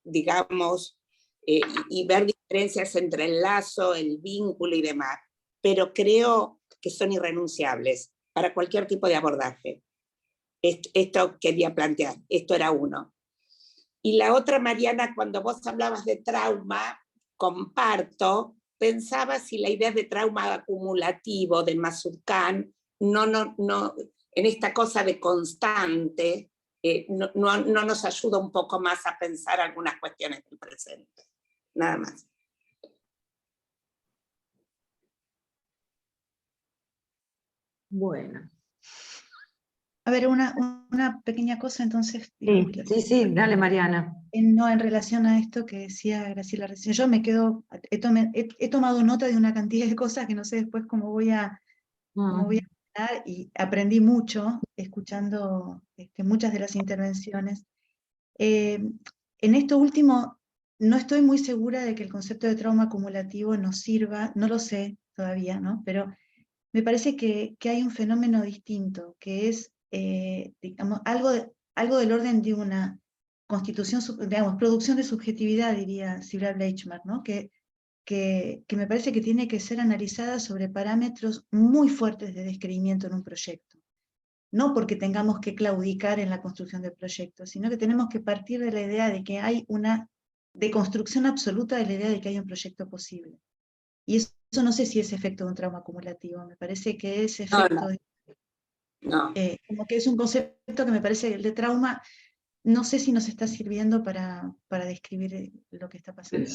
digamos, y ver diferencias entre el lazo, el vínculo y demás, pero creo que son irrenunciables para cualquier tipo de abordaje. Esto quería plantear, esto era uno. Y la otra, Mariana, cuando vos hablabas de trauma, comparto, pensaba si la idea de trauma acumulativo de Mazurkán, en esta cosa de constante, no nos ayuda un poco más a pensar algunas cuestiones del presente. Nada más. Bueno. A ver, una pequeña cosa entonces. Sí, dale, Mariana. No, en relación a esto que decía Graciela recién, yo me quedo, he tomado nota de una cantidad de cosas que no sé después cómo voy a hablar, y aprendí mucho escuchando muchas de las intervenciones. En esto último, no estoy muy segura de que el concepto de trauma acumulativo nos sirva, no lo sé todavía, ¿no? Pero me parece que hay un fenómeno distinto, que es digamos, algo del orden de una constitución, digamos, producción de subjetividad, diría Sibra Bleichmark, ¿no? Que me parece que tiene que ser analizada sobre parámetros muy fuertes de descreimiento en un proyecto. No porque tengamos que claudicar en la construcción del proyecto, sino que tenemos que partir de la idea de que hay una deconstrucción absoluta de la idea de que hay un proyecto posible. Y eso no sé si es efecto de un trauma acumulativo, me parece que es efecto como que es un concepto que me parece, el de trauma, no sé si nos está sirviendo para describir lo que está pasando.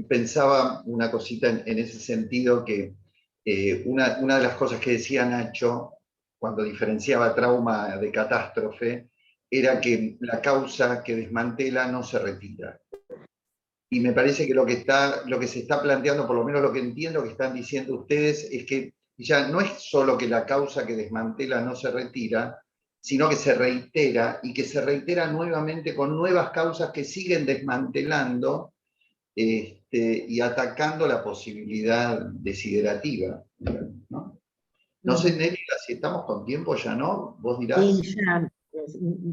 Pensaba una cosita en ese sentido, que una de las cosas que decía Nacho, cuando diferenciaba trauma de catástrofe, era que la causa que desmantela no se retira. Y me parece que lo que se está planteando, por lo menos lo que entiendo que están diciendo ustedes, es que ya no es solo que la causa que desmantela no se retira, sino que se reitera, y que se reitera nuevamente con nuevas causas que siguen desmantelando y atacando la posibilidad desiderativa. No sé, Nélida, si estamos con tiempo ya, ¿no? ¿Vos dirás? Y ya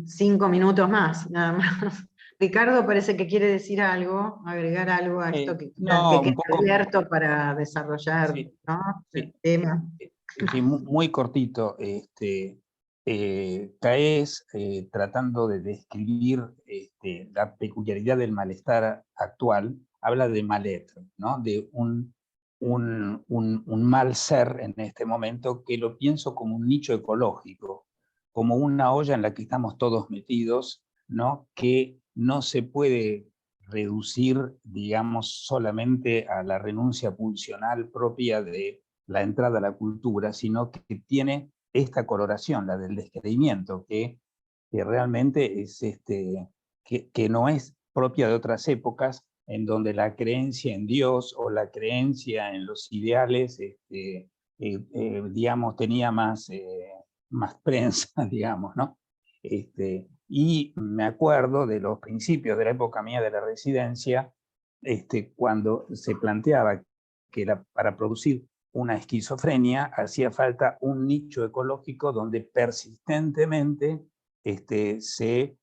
5 minutos más, nada más. Ricardo parece que quiere decir algo, agregar algo a esto que queda abierto para desarrollar, ¿no? El tema. Sí, muy cortito. Caes tratando de describir la peculiaridad del malestar actual, habla de mal-être, ¿no? De un mal ser en este momento, que lo pienso como un nicho ecológico, como una olla en la que estamos todos metidos, ¿no? Que no se puede reducir, digamos, solamente a la renuncia pulsional propia de la entrada a la cultura, sino que tiene esta coloración, la del descreimiento, que realmente es que no es propia de otras épocas, en donde la creencia en Dios o la creencia en los ideales, digamos, tenía más prensa, digamos, ¿no? Y me acuerdo de los principios de la época mía de la residencia, cuando se planteaba que para producir una esquizofrenia hacía falta un nicho ecológico donde persistentemente se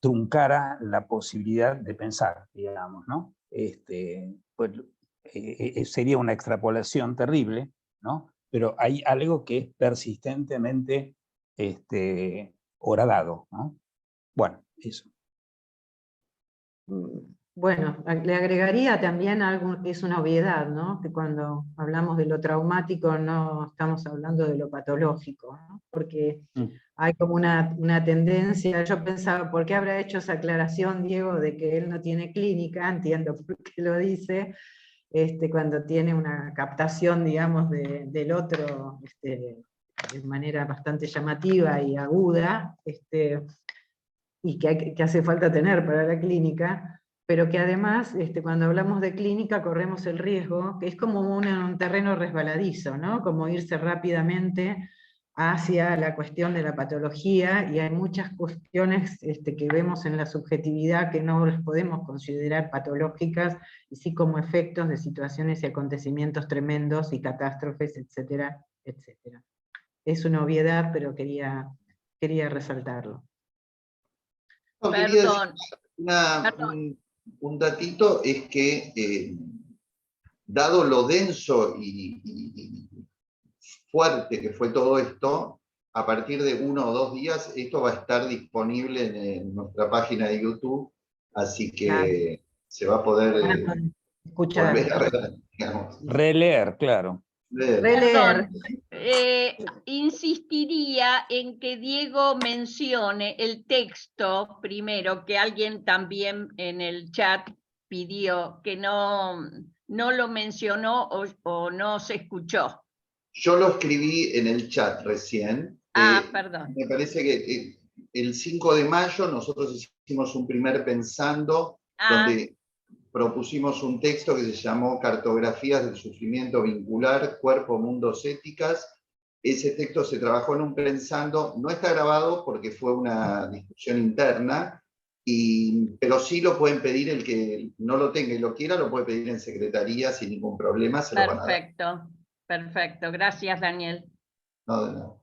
truncara la posibilidad de pensar, digamos, ¿no? Pues, sería una extrapolación terrible, ¿no? Pero hay algo que es persistentemente horadado, ¿no? Bueno, eso. Bueno, le agregaría también algo que es una obviedad, ¿no? Que cuando hablamos de lo traumático no estamos hablando de lo patológico, ¿no? Porque hay como una tendencia, yo pensaba, ¿por qué habrá hecho esa aclaración, Diego, de que él no tiene clínica? Entiendo por qué lo dice, cuando tiene una captación, digamos, del otro de manera bastante llamativa y aguda, y que hace falta tener para la clínica, pero que además, cuando hablamos de clínica, corremos el riesgo, que es como un terreno resbaladizo, ¿no? Como irse rápidamente hacia la cuestión de la patología, y hay muchas cuestiones que vemos en la subjetividad que no las podemos considerar patológicas, y sí como efectos de situaciones y acontecimientos tremendos y catástrofes, etcétera, etcétera. Es una obviedad, pero quería resaltarlo. No, quería decir Perdón. un datito es que, dado lo denso y fuerte que fue todo esto, a partir de 1 o 2 días, esto va a estar disponible en nuestra página de YouTube, así que se va a poder escuchar. volver a ver, digamos. Releer, claro. Leer. Releer. Insistiría en que Diego mencione el texto primero, que alguien también en el chat pidió, que no lo mencionó o no se escuchó. Yo lo escribí en el chat recién. Perdón. Me parece que el 5 de mayo nosotros hicimos un primer pensando, donde propusimos un texto que se llamó Cartografías del Sufrimiento Vincular, Cuerpo, Mundos, Éticas. Ese texto se trabajó en un pensando, no está grabado porque fue una discusión interna, pero sí lo pueden pedir, el que no lo tenga y lo quiera, lo puede pedir en secretaría sin ningún problema, se lo van a dar. Perfecto, perfecto. Gracias, Daniel. No, de nada.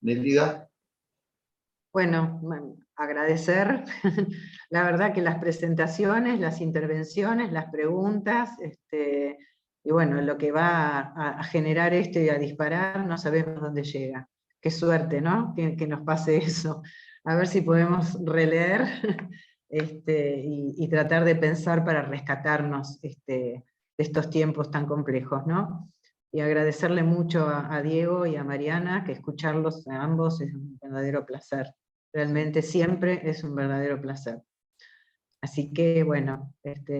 ¿Nélida? Bueno, agradecer, la verdad que las presentaciones, las intervenciones, las preguntas, y bueno, lo que va a generar esto y a disparar, no sabemos dónde llega. Qué suerte, ¿no? Que nos pase eso. A ver si podemos releer y tratar de pensar para rescatarnos de estos tiempos tan complejos, ¿no? Y agradecerle mucho a Diego y a Mariana, que escucharlos a ambos es un verdadero placer. Realmente siempre es un verdadero placer. Así que, bueno,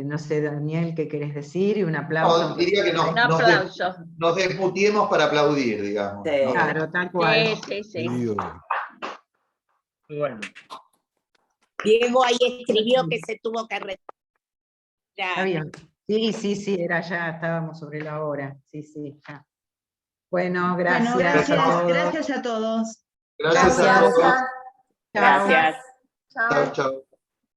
no sé, Daniel, ¿qué querés decir? Y un aplauso. No, diría que Un aplauso. nos desmutiemos para aplaudir, digamos. Sí. ¿no? Claro, tal cual. Sí. Bueno. Diego ahí escribió que se tuvo que retirar. Está bien. Sí, era ya, estábamos sobre la hora. Sí, ya. Bueno, gracias. Bueno, gracias, a todos. gracias a todos. Gracias a todos. Chao. Gracias. Chao, chao.